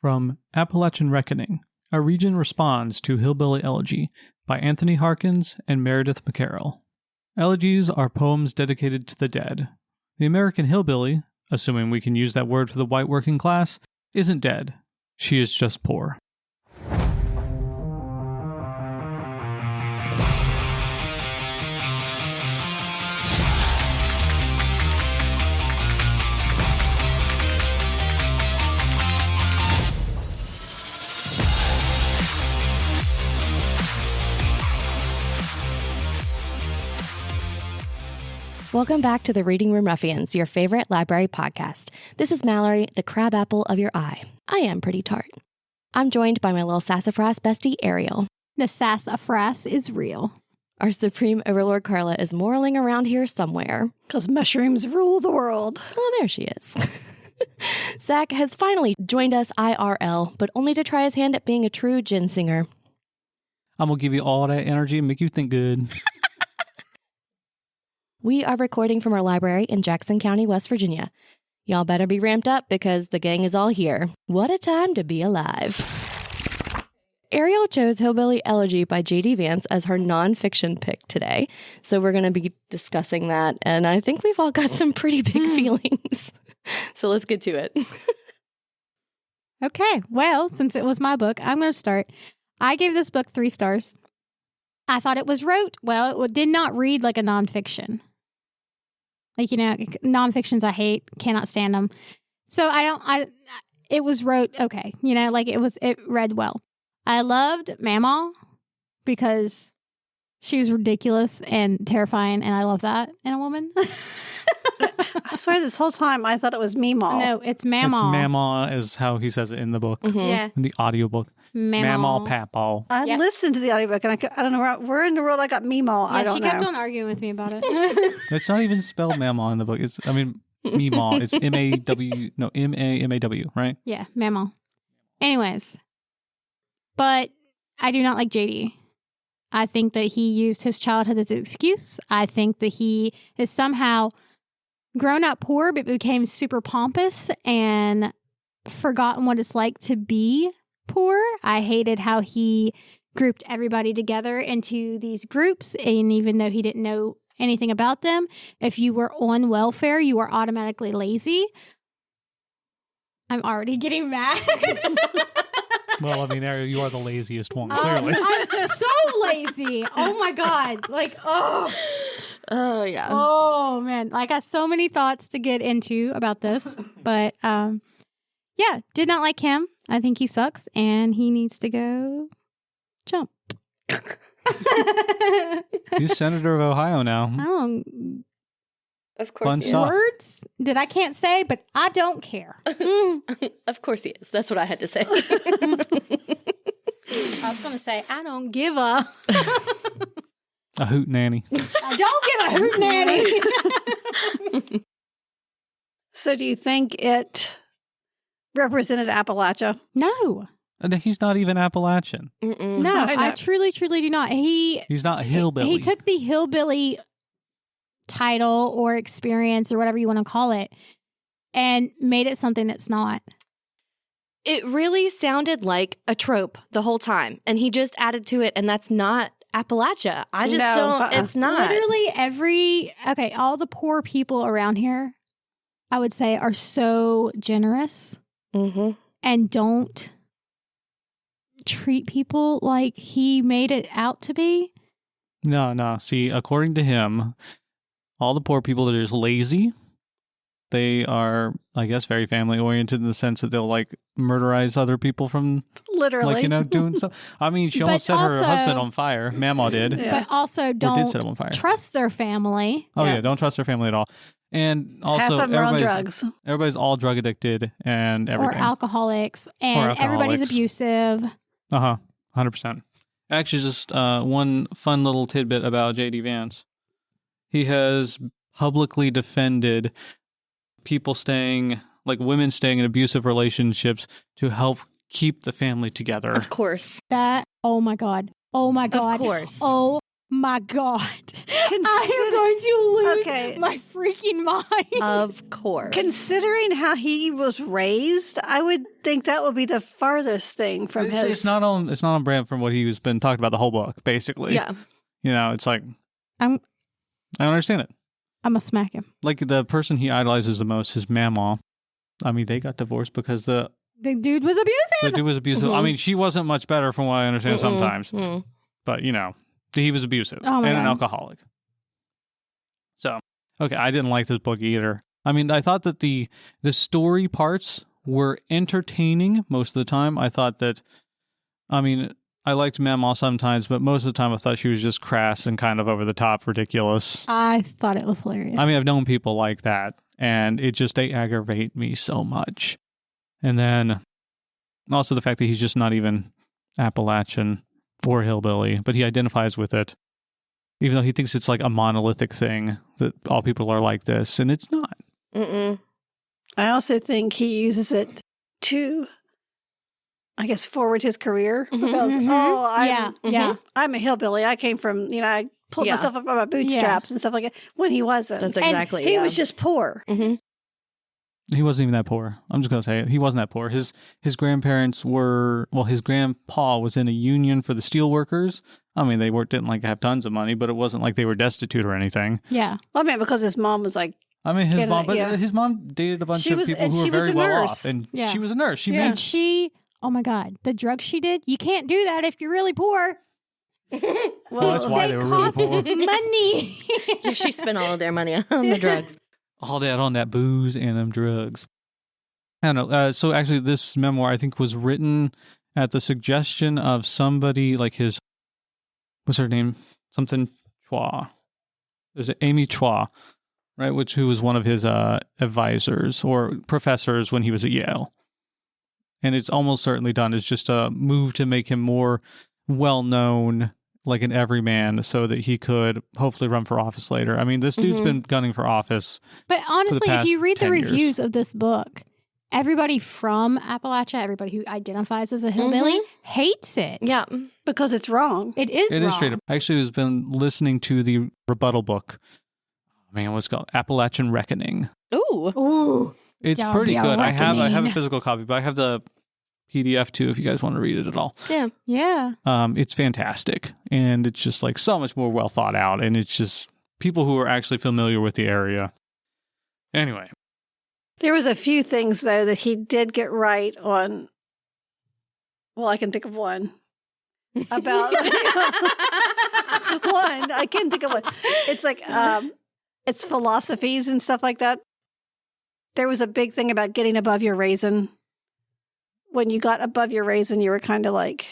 From Appalachian Reckoning, A Region Responds to Hillbilly Elegy by Anthony Harkins and Meredith McCarroll. Elegies are poems dedicated to the dead. The American hillbilly, assuming we can use that word for the white working class, isn't dead. She is just poor. Welcome back to the Reading Room Ruffians, your favorite library podcast. This is Mallory, the crab apple of your eye. I am pretty tart. I'm joined by my little sassafras bestie, Ariel. The sassafras is real. Our supreme overlord, Carla, is morreling around here somewhere. Because mushrooms rule the world. Oh, there she is. Zach has finally joined us IRL, but only to try his hand at being a true gin singer. I'm going to give you all that energy and make you think good. We are recording from our library in Jackson County, West Virginia. Y'all better be ramped up because the gang is all here. What a time to be alive. Ariel chose Hillbilly Elegy by J.D. Vance as her nonfiction pick today, so we're going to be discussing that, and I think we've all got some pretty big feelings. So let's get to it. Okay, well, since it was my book, I'm going to start. I gave this book 3 stars. I thought it was it did not read like a nonfiction. Like, nonfictions I hate, cannot stand them. So it was okay. It read well. I loved Mamaw because she was ridiculous and terrifying, and I love that in a woman. I swear this whole time I thought it was Meemaw. No, it's Mamaw. It's Mamaw is how he says it in the book. Mm-hmm. Yeah. In the audiobook. Mamaw Papaw. I listened to the audiobook and I don't know where in the world I got Meemaw. I don't know. She kept on arguing with me about it. It's not even spelled Mamaw in the book. Meemaw. It's M-A-M-A-W, right? Yeah, Mamaw. Anyways, but I do not like JD. I think that he used his childhood as an excuse. I think that he is somehow grown up poor but became super pompous and forgotten what it's like to be poor. I hated how he grouped everybody together into these groups, and even though he didn't know anything about them, if you were on welfare, you were automatically lazy. I'm already getting mad. Well, Ariel, you are the laziest one, clearly. I'm so lazy. Oh my God. Oh, yeah. Oh, man. I got so many thoughts to get into about this. But, did not like him. I think he sucks, and he needs to go jump. He's Senator of Ohio now. Oh, Of course Fun he is. stuff. words that I can't say, but I don't care. Of course he is. That's what I had to say. I was going to say, I don't give a hoot nanny. I don't give a hoot nanny. So do you think it represented Appalachia? No. And he's not even Appalachian. Mm-mm. No, I know. I truly do not. He's not a hillbilly. He took the hillbilly title or experience or whatever you want to call it and made it something that's not. It really sounded like a trope the whole time, and he just added to it, and that's not Appalachia. I just don't, it's not. Literally all the poor people around here, I would say, are so generous and don't treat people like he made it out to be. No. See, according to him, all the poor people are just lazy. They are, I guess, very family oriented in the sense that they'll murderize other people from Literally. doing stuff. She almost set her husband on fire. Mamaw did. Yeah. But also Or did set him on fire. trust their family. Oh yeah, don't trust their family at all. And also, half of them are on drugs. Everybody's all drug addicted and everything. Or alcoholics. And everybody's abusive. 100%. Actually, just one fun little tidbit about J.D. Vance. He has publicly defended people women staying in abusive relationships to help keep the family together. Of course. Oh my God. Of course. Oh my God. I am going to lose my freaking mind. Of course. Considering how he was raised, I would think that would be the farthest thing from his. It's not on brand from what he's been talking about the whole book, basically. Yeah. You know, it's like I I'm don't understand it. going to smack him. Like the person he idolizes the most, his mamaw. I mean, they got divorced because the dude was abusive. dude was abusive. I mean, she wasn't much better from what I understand sometimes. But, you know, he was abusive and an alcoholic. So, okay, I didn't like this book either. I mean, I thought that the story parts were entertaining most of the time. I thought that, I mean, I liked Mamaw sometimes, but most of the time I thought she was just crass and kind of over the top ridiculous. I thought it was hilarious. I mean, I've known people like that, and they aggravate me so much. And then also the fact that he's just not even Appalachian or hillbilly, but he identifies with it, even though he thinks it's like a monolithic thing that all people are like this, and it's not. I also think he uses it to, I guess, forward his career because I'm a hillbilly. I came from, I pulled myself up by my bootstraps and stuff like that when he wasn't. That's exactly. He was just poor. He wasn't even that poor. I'm just going to say it. He wasn't that poor. His grandparents were, his grandpa was in a union for the steel workers. I mean, they didn't like have tons of money, but it wasn't like they were destitute or anything. Yeah. Well, I mean, because his mom was like, his mom dated a bunch of people who were very well off, and she was a nurse. Oh my God, the drugs she did, you can't do that if you're really poor. Well, that's why they were really poor. Money. She spent all of their money on the drugs. All that on that booze and them drugs. I don't know. So actually, this memoir, I think, was written at the suggestion of somebody like his, what's her name? Something Chua. Is it Amy Chua, right? Who was one of his advisors or professors when he was at Yale. And it's almost certainly done. It's just a move to make him more well-known, like an everyman, so that he could hopefully run for office later. I mean, this dude's been gunning for office. But honestly, if you read the reviews years. of this book, everybody from Appalachia, everybody who identifies as a hillbilly, hates it. Yeah, because it's wrong. It is wrong. It is straight up. I actually has been listening to the rebuttal book. Man, what's it called? Appalachian Reckoning. Ooh. It's pretty good. I have a physical copy, but I have the PDF too if you guys want to read it at all. Yeah. It's fantastic, and it's just like so much more well thought out, and it's just people who are actually familiar with the area. Anyway, there was a few things though that he did get right on. Well, I can think of one about one. I can think of one. It's like it's philosophies and stuff like that. There was a big thing about getting above your raisin. When you got above your raisin, you were kind of like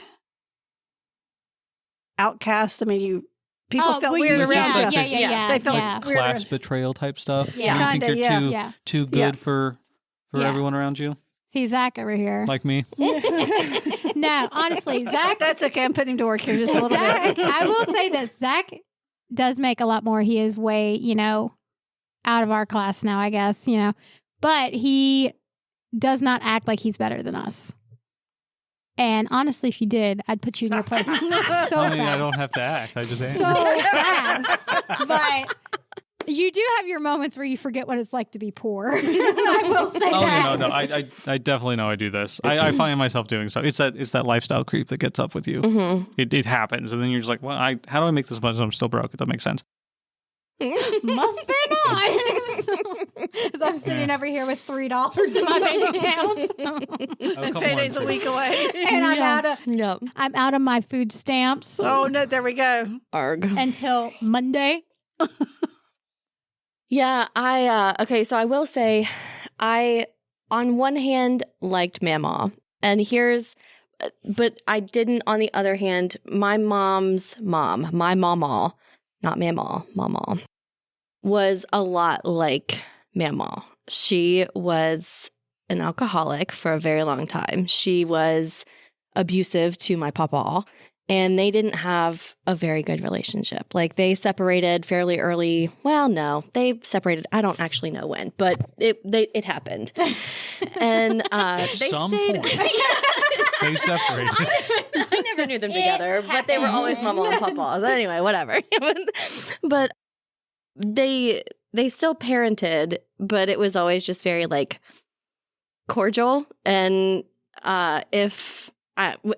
outcast. I mean, people felt weird around you. Yeah. They felt weird. Class betrayal type stuff. Yeah. You think you're too good for everyone around you? See, Zach over here. Like me? No, honestly, Zach. That's okay. I'm putting him to work here just a little bit. I will say that Zach does make a lot more. He is way, out of our class now, I guess, But he does not act like he's better than us. And honestly, if you did, I'd put you in your place so fast. I don't have to act. I just am. So fast. But you do have your moments where you forget what it's like to be poor. I will say that. No. I definitely know I do this. I find myself doing so. It's that lifestyle creep that gets up with you. Mm-hmm. It happens, and then you're just like, well, how do I make this much? I'm still broke. It doesn't make sense. Must be nice. As I'm sitting over here with $3 in my bank account. Payday's a week away. And I'm out of my food stamps. Oh no, there we go. Arg. Until Monday. Yeah, okay, so I will say I on one hand liked Mamaw. But I didn't on the other hand, my mom's mom, my mamaw, not Mamaw, was a lot like Mamaw. She was an alcoholic for a very long time. She was abusive to my papa, and they didn't have a very good relationship. Like, they separated fairly early. Well, no, they separated. I don't actually know when, but it happened. And they Some stayed. point. They separated. I never never knew them together, but they were always mama and papa. So anyway, whatever. But they still parented, but it was always just very like cordial. And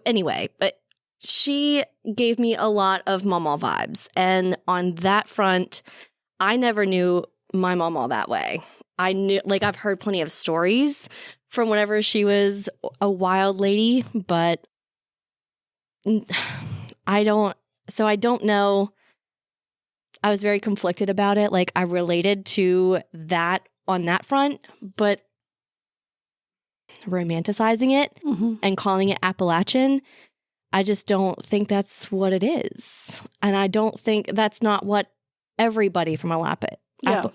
anyway, but she gave me a lot of mama vibes. And on that front, I never knew my mama that way. I knew, like, I've heard plenty of stories from whenever she was a wild lady, but I don't know. I was very conflicted about it. Like, I related to that on that front, but romanticizing it and calling it Appalachian, I just don't think that's what it is. And I don't think that's not what everybody from Appalachia.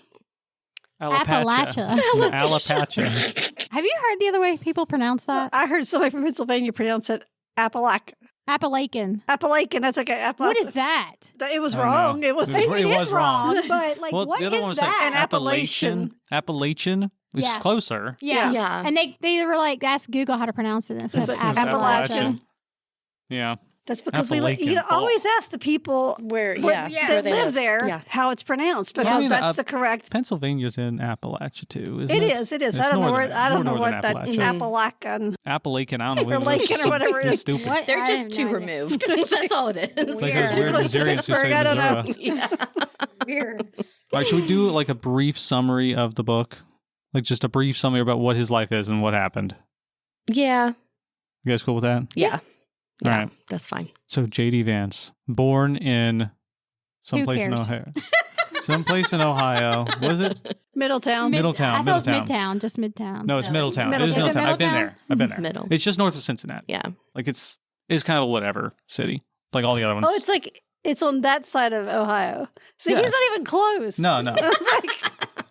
Appalachia. Have you heard the other way people pronounce that? I heard somebody from Pennsylvania pronounce it Appalackin. Appalackin. That's okay. What is that? It was wrong. It was wrong. But like, well, what the other is one was that? like Appalachian, which is closer. Yeah. And they were like, ask Google how to pronounce it. And it says Appalachian. Yeah. That's because we always ask the people that live there how it's pronounced, because that's the correct. Pennsylvania's in Appalachia too, isn't it? it It is. I don't know what that Appalackin. Appalachian, I don't know. Or Lakin or whatever it is. Stupid. What? They're just too removed. That's all it is. Like those weird Missourians who say I don't know. Missouri. Weird. All right, should we do like a brief summary of the book? Like just a brief summary about what his life is and what happened. Yeah. You guys cool with that? Yeah. All right. That's fine. So J.D. Vance, born in someplace in Ohio. Someplace in Ohio. Was it? Middletown. I thought it was Midtown, just Midtown. No, it's Middletown. It is Middletown. Middletown. I've been there. Middle. It's just north of Cincinnati. Yeah. Like it's kind of a whatever city. Like all the other ones. Oh, it's like it's on that side of Ohio. So he's not even close. No.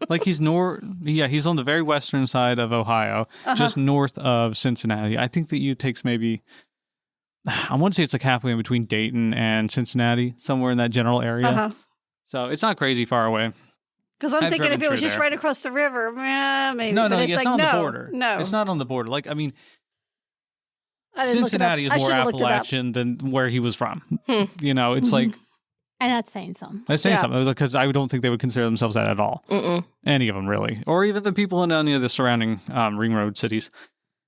Like he's he's on the very western side of Ohio, just north of Cincinnati. I think that takes maybe, I want to say it's like halfway in between Dayton and Cincinnati, somewhere in that general area. So it's not crazy far away. Because I'm thinking if it was just right across the river, maybe. No, it's not on the border. No. It's not on the border. Like, I mean, Cincinnati is more Appalachian than where he was from. You know, it's like... And that's saying something. That's saying something, because I don't think they would consider themselves that at all. Any of them, really. Or even the people in any of the surrounding ring road cities.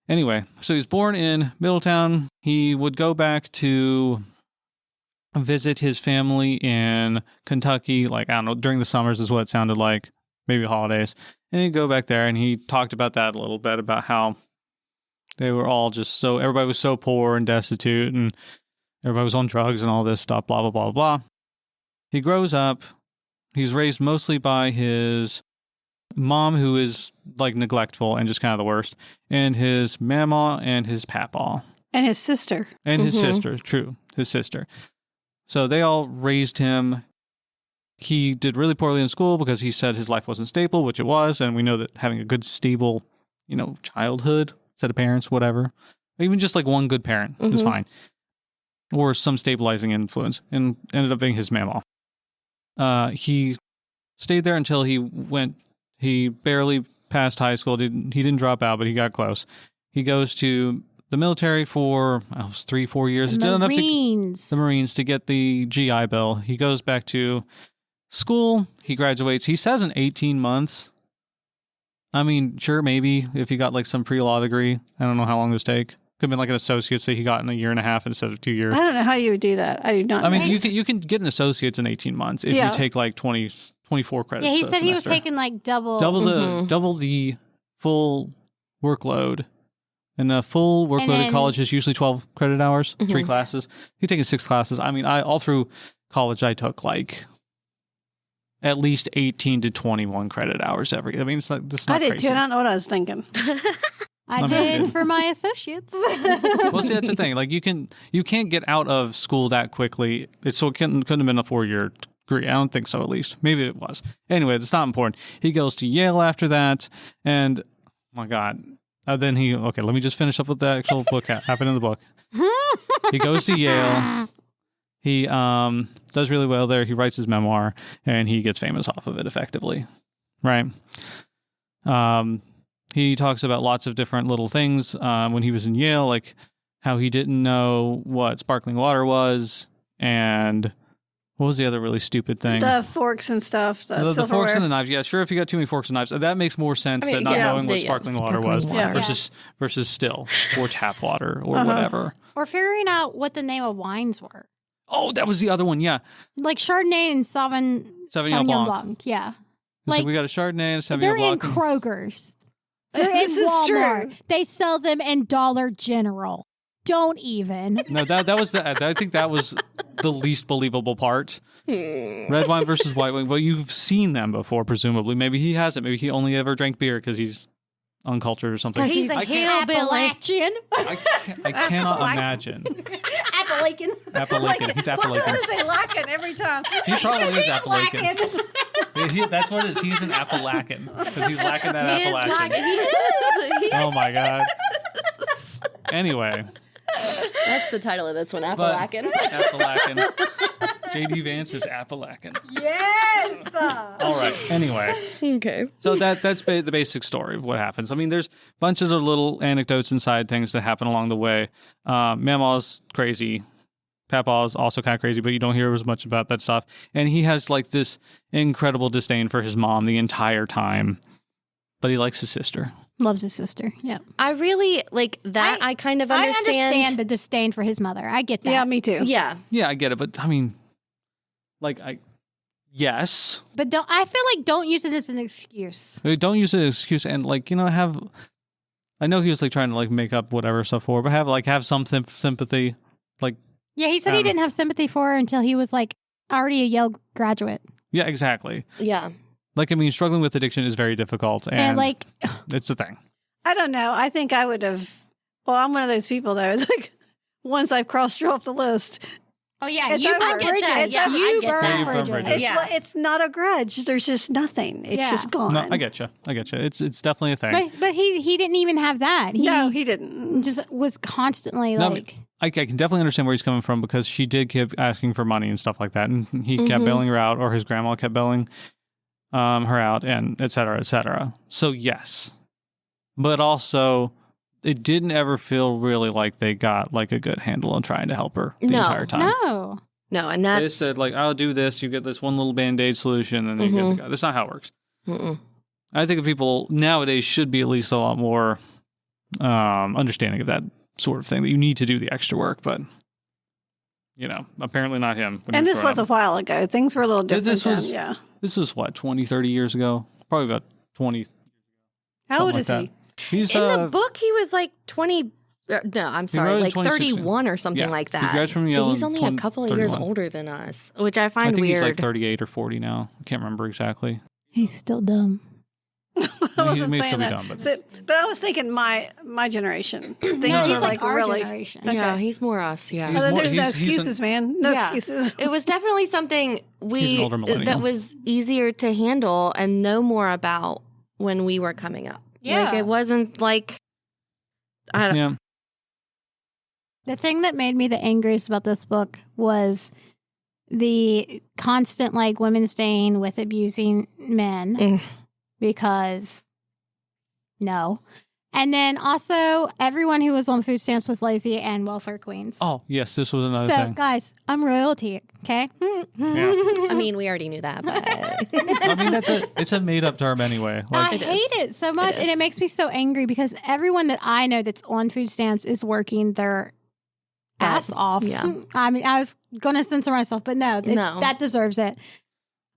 Anyway, so he's born in Middletown. He would go back to visit his family in Kentucky, like, I don't know, during the summers is what it sounded like, maybe holidays. And he'd go back there, and he talked about that a little bit, about how they were all just everybody was so poor and destitute, and everybody was on drugs and all this stuff, blah, blah, blah, blah. He grows up. He's raised mostly by his mom, who is like neglectful and just kind of the worst, and his mama and his papaw. And his sister. And his sister, true, his sister. So they all raised him. He did really poorly in school because he said his life wasn't stable, which it was, and we know that having a good, stable, childhood, set of parents, whatever, even just like one good parent is fine. Or some stabilizing influence, and ended up being his mama. He stayed there until he barely passed high school. He didn't drop out, but he got close. He goes to the military for 3-4 years. It's enough the Marines to get the GI Bill. He goes back to school. He graduates. He says in 18 months. I mean, sure, maybe if he got like some pre-law degree. I don't know how long those take. Could have been like an associate's that he got in 1.5 years instead of 2 years. I don't know how you would do that. I do not know. I mean, you can get an associate's in 18 months if you take like 24 credits. Yeah, he said he was taking like double the full workload. And a full workload at college is usually 12 credit hours, 3 classes. You're taking 6 classes. I mean, all through college, I took like at least 18 to 21 credit hours every. I mean, it's not I did crazy. too. I don't know what I was thinking. I did for my associates. Well, see, that's the thing. Like, you can't get out of school that quickly. Couldn't have been a 4-year degree. I don't think so, at least. Maybe it was. Anyway, that's not important. He goes to Yale after that, and oh my God. Then let me just finish up with the actual book happened in the book. He goes to Yale. He does really well there. He writes his memoir, and he gets famous off of it effectively. Right? He talks about lots of different little things when he was in Yale, like how he didn't know what sparkling water was, and what was the other really stupid thing? The forks and stuff. The forks and the knives. Yeah, sure. If you got too many forks and knives, that makes more sense than not knowing what sparkling water was versus still or tap water or whatever. Or figuring out what the name of wines were. Oh, that was the other one. Yeah, like Chardonnay and Sauvignon Blanc. Yeah, like we got a Chardonnay and a Sauvignon they're Blanc. They're in Kroger's. They're in Walmart. They sell them in Dollar General. Don't even. No, that was I think that was the least believable part. Red wine versus white wine. Well, you've seen them before, presumably. Maybe he hasn't. Maybe he only ever drank beer because he's uncultured or something. Because he's a hillbilly. Appalachian. I cannot imagine. Appalachian. He's Appalachian. What does he lacking every time? He probably is Appalachian. That's what it is. He's an Appalackin because he's lacking that Appalachian. He is. Oh my God. Anyway. That's the title of this one, Appalackin. Appalackin. JD Vance is Appalackin. Yes! All right. Anyway. Okay. So that's the basic story of what happens. I mean, there's bunches of little anecdotes and side things that happen along the way. Mamaw's crazy. Papaw's also kind of crazy, but you don't hear as much about that stuff. And he has like this incredible disdain for his mom the entire time. But he likes his sister. Loves his sister. Yeah. I really like that. I kind of understand. I understand the disdain for his mother. I get that. Yeah, me too. Yeah. Yeah, I get it. But I mean, yes. But don't use it as an excuse. Don't use it as an excuse and I know he was like trying to like make up whatever stuff for her, but have some sympathy. Like, yeah, he said he didn't have sympathy for her until he was like already a Yale graduate. Yeah, exactly. Yeah. Like, I mean, struggling with addiction is very difficult. And like, it's a thing. I don't know. I think I would have. Well, I'm one of those people, though. It's like once I've crossed you off the list. Oh, yeah. It's you over. burn bridges. You burn bridges. bridges. It's not a grudge. There's just nothing. It's just gone. No, I get you. It's definitely a thing. But he didn't even have that. No, he didn't. Just was constantly like. I can definitely understand where he's coming from because she did keep asking for money and stuff like that. And he kept bailing her out, or his grandma kept bailing her out, and et cetera, et cetera. So yes, but also it didn't ever feel really like they got like a good handle on trying to help her the entire time. No, and that's... They said like, I'll do this, you get this one little Band-Aid solution, and then you're good to go. That's not how it works. I think people nowadays should be at least a lot more understanding of that sort of thing, that you need to do the extra work, but apparently not him. And this was a while ago. Things were a little different then. This was what, 20, 30 years ago? Probably about 20. How old is he? He's in the book, he was like 20. No, I'm sorry, like 31 or something like that. He graduated from Yale. So he's only a couple of years older than us, which I find weird. I think he's like 38 or 40 now. I can't remember exactly. He's still dumb. He may still be dumb. But I was thinking my generation. Things he's are like our really generation. Okay. Yeah, he's more us. Yeah. There's no excuses, man. No excuses. It was definitely something that was easier to handle and know more about when we were coming up. Yeah. Like, it wasn't like... Yeah. The thing that made me the angriest about this book was the constant, like, women staying with abusing men because no. And then also everyone who was on food stamps was lazy and welfare queens. Oh, yes, this was another thing. So, guys, I'm royalty, okay? I mean, we already knew that, but... I mean, it's a made-up term anyway. Like, I hate it so much, and it makes me so angry because everyone that I know that's on food stamps is working their ass off. Yeah. I mean, I was going to censor myself, but no, that deserves it.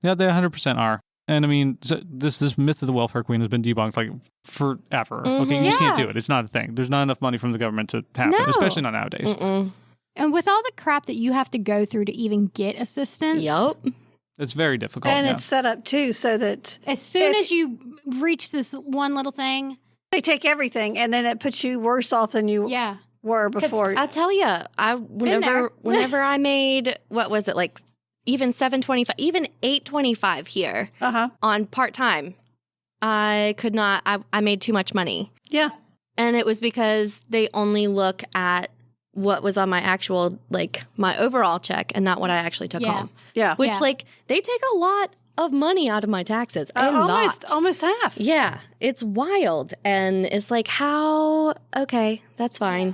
Yeah, they 100% are. And I mean, this myth of the welfare queen has been debunked like forever. Okay, you just can't do it. It's not a thing. There's not enough money from the government to happen, especially not nowadays. And with all the crap that you have to go through to even get assistance. Yep. It's very difficult. And it's set up too so that as soon as you reach this one little thing, they take everything and then it puts you worse off than you were before. I'll tell you, whenever I made, what was it, like even $7.25, even $8.25 here on part-time, I could not, I made too much money. Yeah. And it was because they only look at what was on my actual, like, my overall check and not what I actually took home. Yeah. Which, like, they take a lot of money out of my taxes. Almost half. Yeah. It's wild. And it's like, how? Okay, that's fine.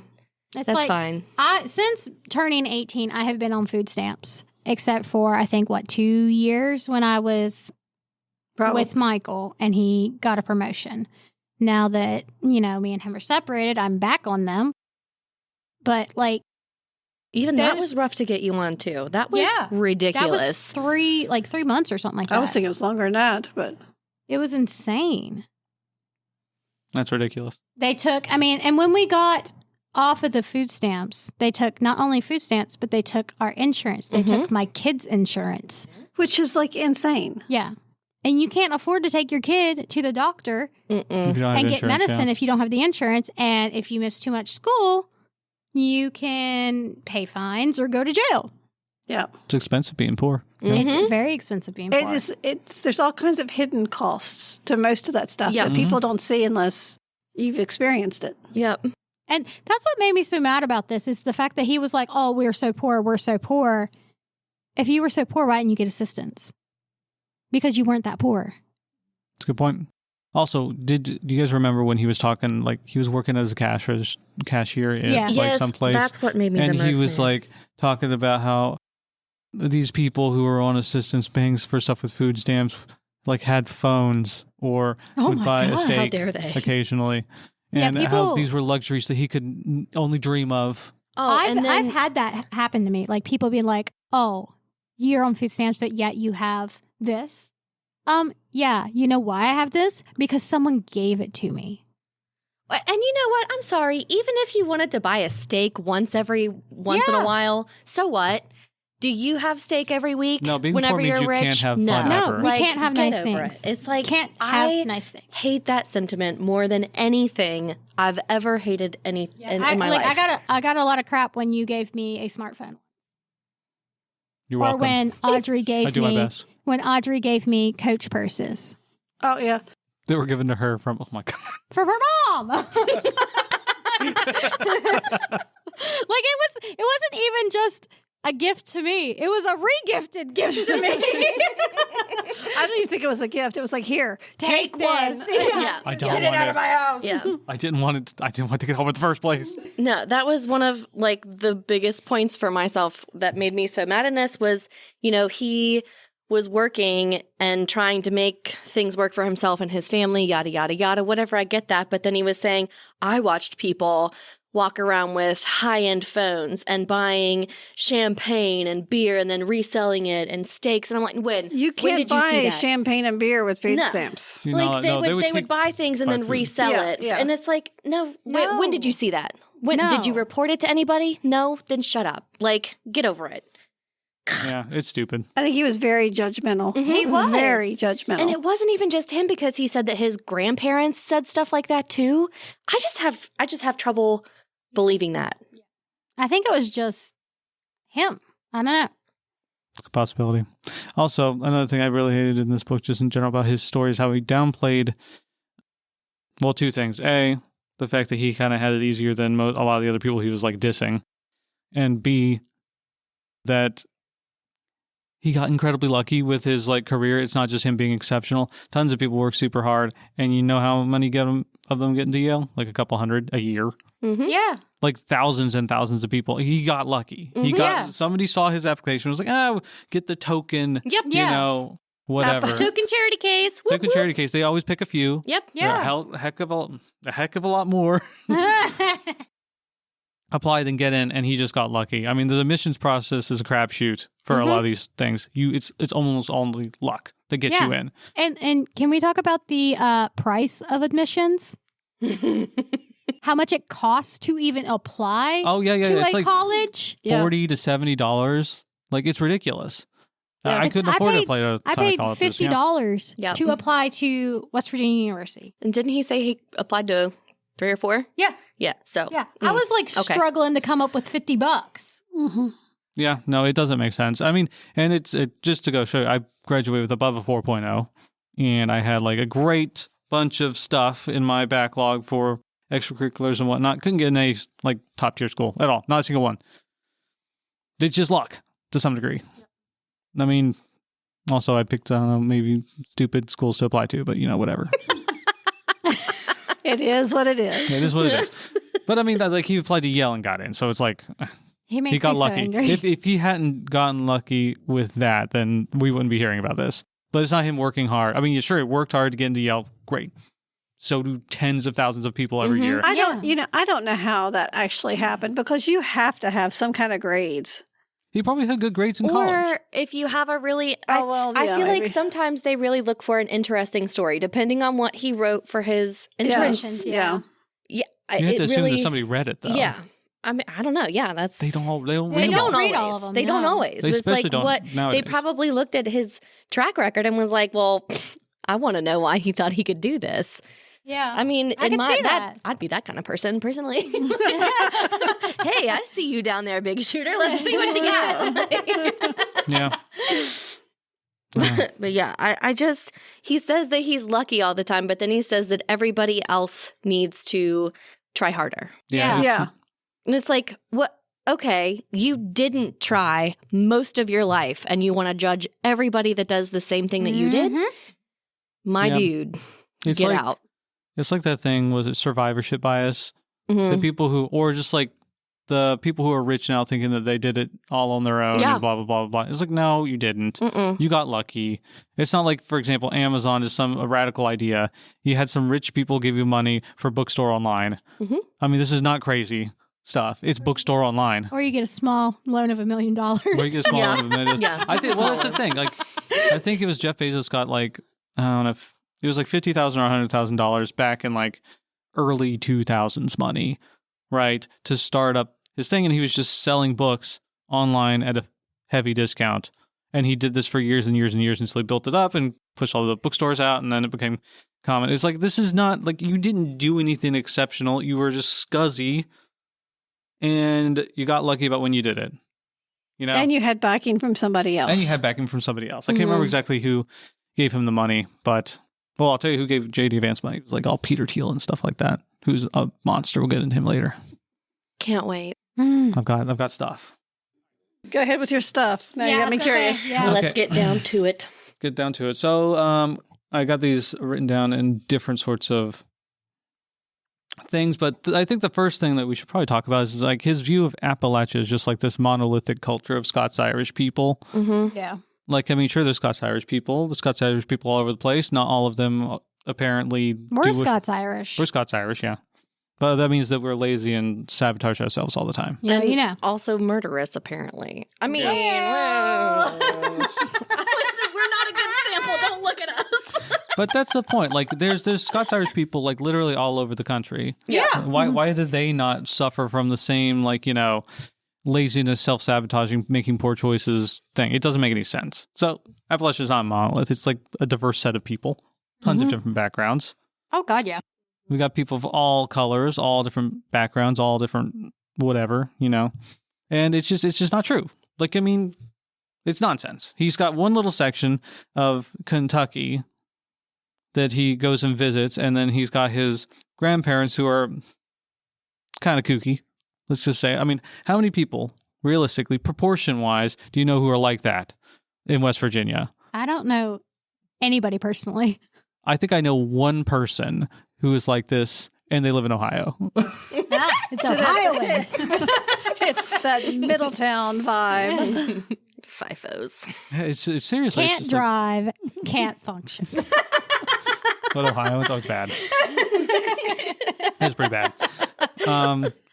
It's That's fine. Since turning 18, I have been on food stamps, except for, I think, 2 years when I was with Michael and he got a promotion. Now that, me and him are separated, I'm back on them. But, even that was rough to get you on, too. That was ridiculous. That was 3 months or something like that. I was thinking it was longer than that, but... It was insane. That's ridiculous. They took, and when we got off of the food stamps, they took not only food stamps, but they took our insurance. They took my kids' insurance. Which is, insane. Yeah. And you can't afford to take your kid to the doctor and get medicine if you don't have the insurance. And if you miss too much school, you can pay fines or go to jail. Yeah. It's expensive being poor. It's very expensive being poor. There's all kinds of hidden costs to most of that stuff that people don't see unless you've experienced it. Yep. And that's what made me so mad about this is the fact that he was like, oh, we're so poor, we're so poor. If you were so poor, why didn't you get assistance? Because you weren't that poor. That's a good point. Also, do you guys remember when he was talking, he was working as a cashier at someplace? That's what made me the most And he was mad. talking about how these people who were on assistance paying for stuff with food stamps had phones or would buy a steak occasionally. And how these were luxuries that he could only dream of. Oh, I've had that happen to me. People being like, oh, you're on food stamps, but yet you have this. Yeah, you know why I have this? Because someone gave it to me. And you know what? I'm sorry. Even if you wanted to buy a steak once in a while, so what? Do you have steak every week? No, being whenever poor means you're rich? Can't have fun ever. We can't have nice things. It's can't have nice things. Hate that sentiment more than anything I've ever hated in my life. I got a lot of crap when you gave me a smartphone. You're welcome. Or when Audrey gave my best. When Audrey gave me Coach purses. Oh, yeah. They were given to her from, oh my God. From her mom. It wasn't even just a gift to me. It was a re-gifted gift to me. I don't even think it was a gift. It was here, take this. one. Yeah. I don't Get it out of my house. Yeah. I didn't want to get home in the first place. No, that was one of the biggest points for myself that made me so mad in this was, he was working and trying to make things work for himself and his family, yada, yada, yada, whatever. I get that. But then he was saying, I watched people walk around with high-end phones and buying champagne and beer and then reselling it and steaks. And I'm like, when? You can't did buy you see that? champagne and beer with food stamps. They would buy things and then resell it. Yeah. And it's no. When did you see that? Did you report it to anybody? No? Then shut up. Get over it. Yeah, it's stupid. I think he was very judgmental. Mm-hmm. He was. Very judgmental. And it wasn't even just him because he said that his grandparents said stuff like that too. I just have trouble believing that. I think it was just him. I don't know. It's a possibility. Also, another thing I really hated in this book, just in general, about his story is how he downplayed, two things. A, the fact that he kind of had it easier than a lot of the other people he was dissing. And B, that he got incredibly lucky with his career. It's not just him being exceptional. Tons of people work super hard, and you know how many of them get into Yale? A couple hundred a year. Mm-hmm. Yeah. Thousands and thousands of people. He got lucky. Mm-hmm. Somebody saw his application and was get the token. Yep. Whatever. Token charity case. Whoop, Token charity case. They always pick a few. Yep. Yeah. A heck of a lot more. Apply then get in, and he just got lucky. I mean, the admissions process is a crapshoot for a lot of these things. It's almost only luck that gets you in. And can we talk about the price of admissions? How much it costs to even apply? Oh yeah. To it's college? $40 to $70. It's ridiculous. Yeah, I couldn't afford to apply to I paid colleges. $50 to apply to West Virginia University. And didn't he say he applied to 3 or 4? Yeah. Yeah. So I was struggling to come up with $50. Mm-hmm. Yeah, no, it doesn't make sense. I mean, and it's just to go show you, I graduated with above a 4.0, and I had a great bunch of stuff in my backlog for extracurriculars and whatnot. Couldn't get an A top tier school at all, not a single one. It's just luck to some degree. I mean, also I picked maybe stupid schools to apply to, but whatever. It is what it is. It is what it is. But I mean, like he applied to Yale and got in, so it's like he got me lucky. So angry. If he hadn't gotten lucky with that, then we wouldn't be hearing about this. But it's not him working hard. I mean, sure, he worked hard to get into Yale. Great. So do tens of thousands of people every year. I don't know how that actually happened because you have to have some kind of grades. He probably had good grades in college. Or if you have a really... I feel maybe. like sometimes they really look for an interesting story, depending on what he wrote for his interns. Yeah. You have to assume that somebody read it, though. Yeah. I mean, I don't know. Yeah, that's... They don't read all of them. They don't always. They It's like don't what nowadays. they probably looked at his track record and was like, well, I want to know why he thought he could do this. Yeah. I mean, I can see that. I'd be that kind of person personally. Hey, I see you down there, big shooter. Let's see what you got. Yeah. But yeah, I just, he says that he's lucky all the time, but then he says that everybody else needs to try harder. Yeah. And it's like, what? Okay, you didn't try most of your life and you want to judge everybody that does the same thing that you did? My dude, It's get like, out. It's like that thing, was it survivorship bias? Mhm. The people who, or just like the people who are rich now thinking that they did it all on their own Yeah. and blah, blah, blah, blah. It's like, no, you didn't. Mm-mm. You got lucky. It's not like, for example, Amazon is a radical idea. You had some rich people give you money for bookstore online. Mhm. I mean, this is not crazy stuff. It's bookstore online. Or you get a small loan of $1 million. Or you get a small Yeah. amount of millions. Yeah, I just think, a well, that's small the thing. Like, I think it was Jeff Bezos got like, I don't know if it was like $50,000 or $100,000 back in like early 2000s money, right? To start up his thing. And he was just selling books online at a heavy discount. And he did this for years and years and years until he built it up and pushed all the bookstores out. And then it became common. It's like, this is not like you didn't do anything exceptional. You were just scuzzy. And you got lucky about when you did it. You know? And you had backing from somebody else. And you had backing from somebody else. I can't remember exactly who gave him the money, but well, I'll tell you who gave J.D. Vance money. It was like all Peter Thiel and stuff like that, who's a monster. We'll get into him later. Can't wait. I've got stuff. Go ahead with your stuff. Now you got me curious. Yeah. Let's get down to it. Get down to it. So I got these written down in different sorts of things, but I think the first thing that we should probably talk about is like his view of Appalachia is just like this monolithic culture of Scots-Irish people. Mm-hmm. Yeah. Like, I mean, sure, there's Scots-Irish people. There's Scots-Irish people all over the place. Not all of them apparently We're Scots-Irish. We're Scots-Irish, yeah. But that means that we're lazy and sabotage ourselves all the time. Yeah, And you know. also murderous, apparently. I mean, Well. we're not a good sample. Don't look at us. But that's the point. Like, there's Scots-Irish people, like, literally all over the country. Yeah. Why do they not suffer from the same, like, you know, laziness, self-sabotaging, making poor choices thing? It doesn't make any sense. So Appalachia is not a monolith. It's like a diverse set of people, tons of different backgrounds. Oh, God, yeah. We got people of all colors, all different backgrounds, all different whatever, you know. And it's just not true. Like, I mean, it's nonsense. He's got one little section of Kentucky that he goes and visits, and then he's got his grandparents who are kind of kooky. Let's just say, I mean, how many people, realistically, proportion-wise, do you know who are like that in West Virginia? I don't know anybody personally. I think I know one person who is like this, and they live in Ohio. It's Ohioans. It's that Middletown vibe. FIFOs. It's seriously. Can't drive, can't function. But Ohioans, oh, it's bad. It's pretty bad.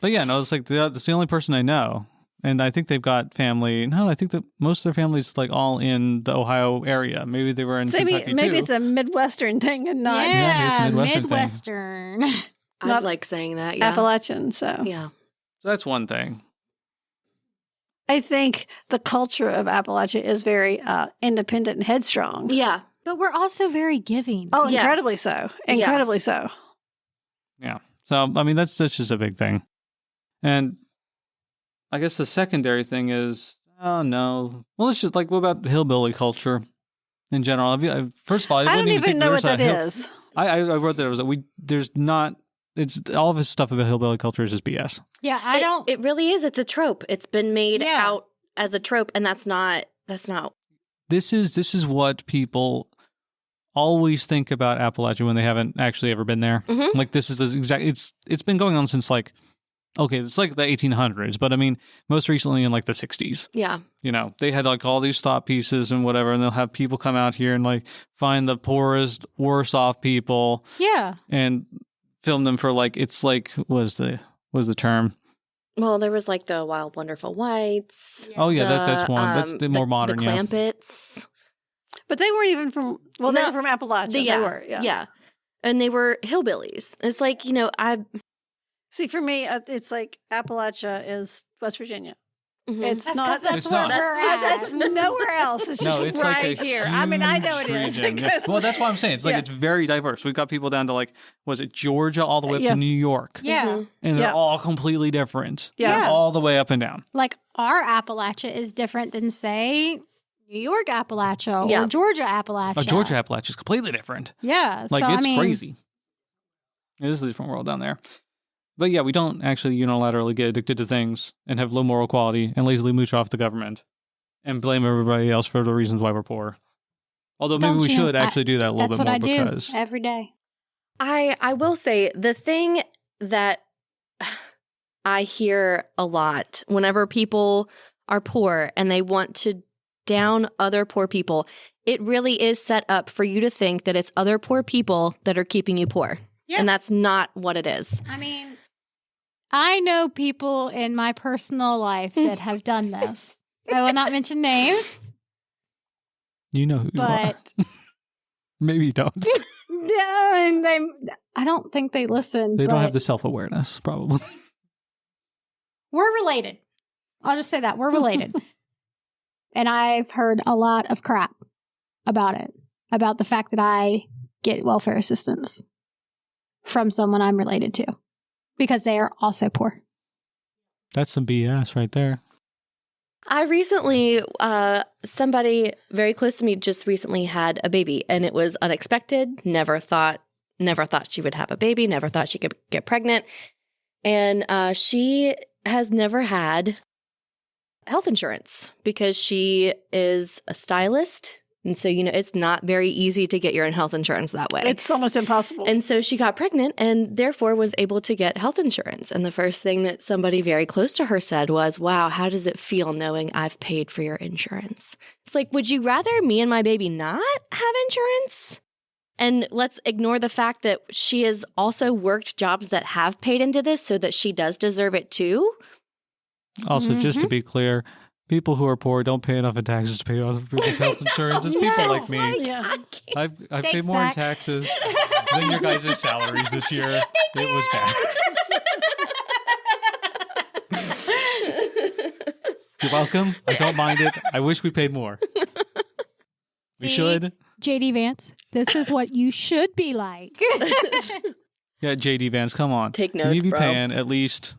But yeah, no, it's like that's the only person I know. And I think they've got family. No, I think that most of their family's like all in the Ohio area. Maybe they were in Kentucky maybe too. it's a Midwestern thing and not Yeah, maybe it's a Midwestern Midwestern. I Not like saying that. Yeah. Appalachian. So Yeah. So that's one thing. I think the culture of Appalachia is very independent and headstrong. Yeah. But we're also very giving. Oh, Yeah. incredibly so. Incredibly so. Yeah. So I mean, that's just a big thing. And I guess the secondary thing is, oh no. Well, it's just like, what about hillbilly culture in general? First of all, I don't even know what that is. I wrote that it was there's not. It's all of his stuff about hillbilly culture is just BS. Yeah, I don't. It really is. It's a trope. It's been made Yeah. out as a trope, and that's not. This is what people always think about Appalachia when they haven't actually ever been there. Mhm. Like this is the exact. It's been going on since like, okay, it's like the 1800s, but I mean, most recently in like the 60s. Yeah. You know, they had like all these thought pieces and whatever, and they'll have people come out here and like find the poorest, worst off people. Yeah. And film them for like, it's like, what was the term? Well, there was like the Wild Wonderful Whites. Oh yeah, that's one. That's the more modern. The Clampets. But they weren't even from, well, they No, were from Appalachia. They were, yeah. And they were hillbillies. It's like, See, for me, it's like Appalachia is West Virginia. Mhm. It's That's not. 'cause that's It's where not. we're That's at. nowhere else. It's No, just it's like right a here. I mean, I know it huge is. region. Yeah. Well, that's why I'm saying it's like Yeah. it's very diverse. We've got people down to like, was it Georgia all the way up Yeah. to New York, Yeah. Mhm. and they're Yeah. all completely different. Yeah. all the way up and down. Like our Appalachia is different than, say, New York Appalachia Yeah. or Georgia Appalachia. Oh, Georgia Appalachia is completely different. Yeah. Like so, it's I mean, crazy. It is a different world down there. But yeah, we don't actually unilaterally get addicted to things and have low moral quality and lazily mooch off the government and blame everybody else for the reasons why we're poor. Although maybe Don't we you know, should actually do that a little That's bit what more I because do every day. I will say the thing that I hear a lot whenever people are poor and they want to down other poor people, it really is set up for you to think that it's other poor people that are keeping you poor. Yeah. And that's not what it is. I mean, I know people in my personal life that have done this. I will not mention names, you know who you are. but Maybe you don't. I don't think they listen. They don't but have the self-awareness, probably. We're related. I'll just say that. We're related. And I've heard a lot of crap about it, about the fact that I get welfare assistance from someone I'm related to because they are also poor. That's some BS right there. I recently, somebody very close to me just recently had a baby, and it was unexpected. Never thought she would have a baby. Never thought she could get pregnant. And she has never had health insurance because she is a stylist. And so, it's not very easy to get your own health insurance that way. It's almost impossible. And so she got pregnant and therefore was able to get health insurance. And the first thing that somebody very close to her said was, wow, how does it feel knowing I've paid for your insurance? It's like, would you rather me and my baby not have insurance? And let's ignore the fact that she has also worked jobs that have paid into this so that she does deserve it too. Also, just to be clear, people who are poor don't pay enough in taxes to pay other people's health insurance. It's people like me. Yeah. I've Thanks, paid more in Zach. taxes than your guys' salaries this year. It was bad. You're welcome. I don't mind it. I wish we paid more. We See? should. JD Vance, this is what you should be like. Yeah, JD Vance, come on. Take You notes, need to be bro. paying at least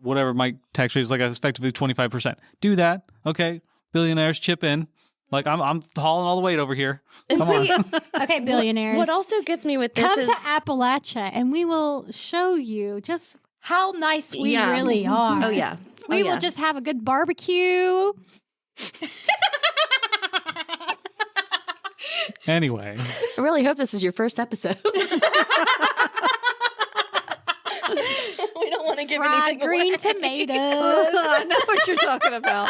whatever my tax rate is, like effectively 25%. Do that. Okay. Billionaires chip in. Like I'm hauling all the weight over here. And Come on. see, Okay, billionaires. what also gets me with this Come is to Appalachia and we will show you just how nice we Yeah. really are. oh yeah, We oh, will yeah. just have a good barbecue. Anyway. I really hope this is your first episode. We don't want to give Fried anything green away. tomatoes. I know what you're talking about.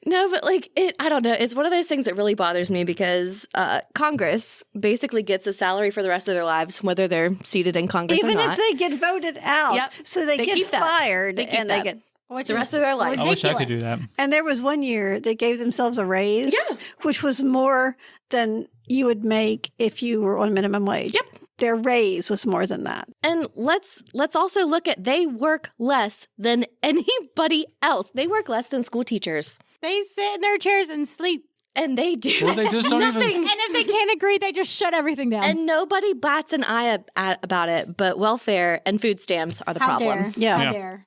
No, but I don't know. It's one of those things that really bothers me because Congress basically gets a salary for the rest of their lives, whether they're seated in Congress Even or not. if they get voted out, Yep. so they get keep that. fired They keep and that. they get. Which the is rest of their life. I wish I could do ridiculous. that. And there was one year they gave themselves a raise, Yeah. which was more than you would make if you were on minimum wage. Yep. Their raise was more than that. And let's also look at they work less than anybody else. They work less than school teachers. They sit in their chairs and sleep. And they do Or they just don't even- nothing. And if they can't agree, they just shut everything down. And nobody bats an eye about it, but welfare and food stamps are the How problem. dare. Yeah. How Yeah. dare.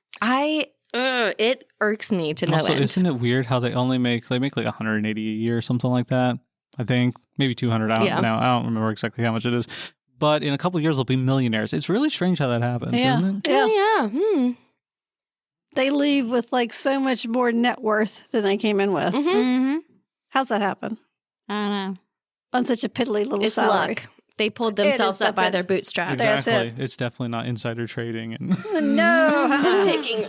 It irks me to no Also, end. isn't it weird how they make like 180 a year or something like that? I think maybe 200. I don't remember exactly how much it is. But in a couple of years, they'll be millionaires. It's really strange how that happens, Yeah. isn't it? Yeah. Oh, yeah. They leave with so much more net worth than they came in with. Mhm. Mm-hmm. How's that happen? I don't know. On such a piddly little It's salary. luck. They pulled themselves up by their bootstraps. Exactly. It's definitely not insider trading and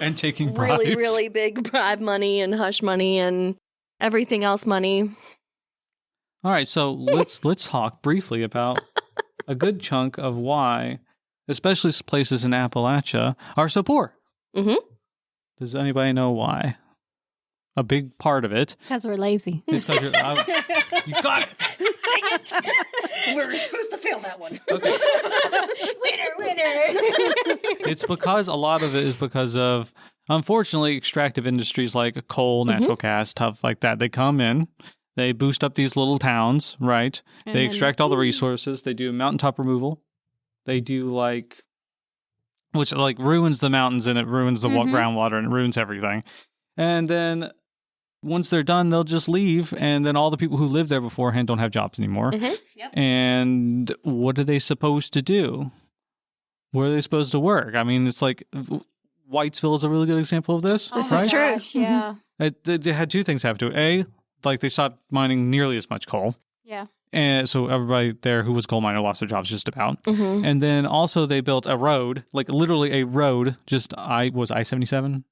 And taking bribes. really, really big bribe money and hush money and everything else money. All right, so let's talk briefly about a good chunk of why, especially places in Appalachia, are so poor. Mm-hmm. Does anybody know why? A big part of it. Because we're lazy. Is because you got it. Dang it! We're supposed to fail that one. Okay. Winner. It's because a lot of it is because of, unfortunately, extractive industries like coal, natural gas, stuff like that. They come in, they boost up these little towns, right? They extract all the resources. They do mountaintop removal. They do which ruins the mountains and it ruins the groundwater and it ruins everything. And then once they're done, they'll just leave. And then all the people who lived there beforehand don't have jobs anymore. Mm-hmm. Yep. And what are they supposed to do? Where are they supposed to work? I mean, it's like Whitesville is a really good example of this. This right? is true. Gosh, yeah. It had two things happen to it. They stopped mining nearly as much coal. Yeah. And so everybody there who was a coal miner lost their jobs just about. Mm-hmm. And then also they built a road, literally a road, I-77?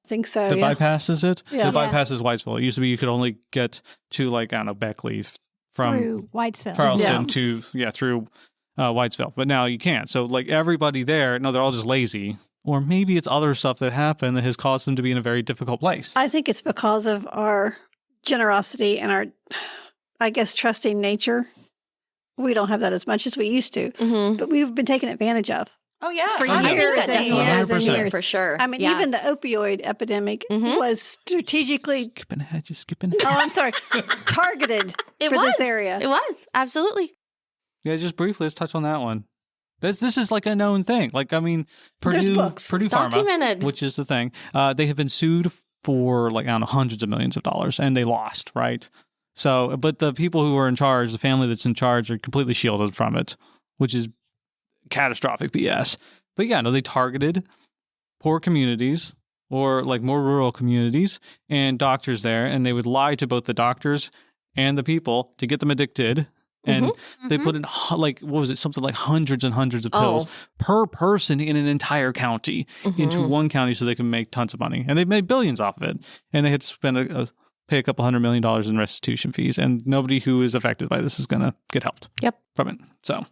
I think so. That bypasses it? Yeah. That bypasses Whitesville. It used to be you could only get to Beckley from Through Whitesville. Charleston to, through Whitesville. But now you can't. So everybody there, no, they're all just lazy. Or maybe it's other stuff that happened that has caused them to be in a very difficult place. I think it's because of our generosity and our, I guess, trusting nature. We don't have that as much as we used to, but we've been taken advantage of. Oh, yeah. For I think years that and definitely years and happens years. for sure. I mean, even the opioid epidemic was strategically, Skipping ahead, just skipping ahead. oh, I'm sorry, targeted this area. It was. Absolutely. Yeah, just briefly, let's touch on that one. This is a known thing. There's Purdue books. Purdue Pharma, Documented. which is the thing. They have been sued for I don't know, hundreds of millions of dollars, and they lost, right? So, but the people who are in charge, the family that's in charge, are completely shielded from it, which is catastrophic BS. But yeah, no, they targeted poor communities or more rural communities and doctors there, and they would lie to both the doctors and the people to get them addicted. And they put in, what was it, something like hundreds and hundreds of pills per person in an entire county into one county so they can make tons of money. And they've made billions off of it. And they had to spend pay a couple $100 million in restitution fees. And nobody who is affected by this is going to get helped from it. So,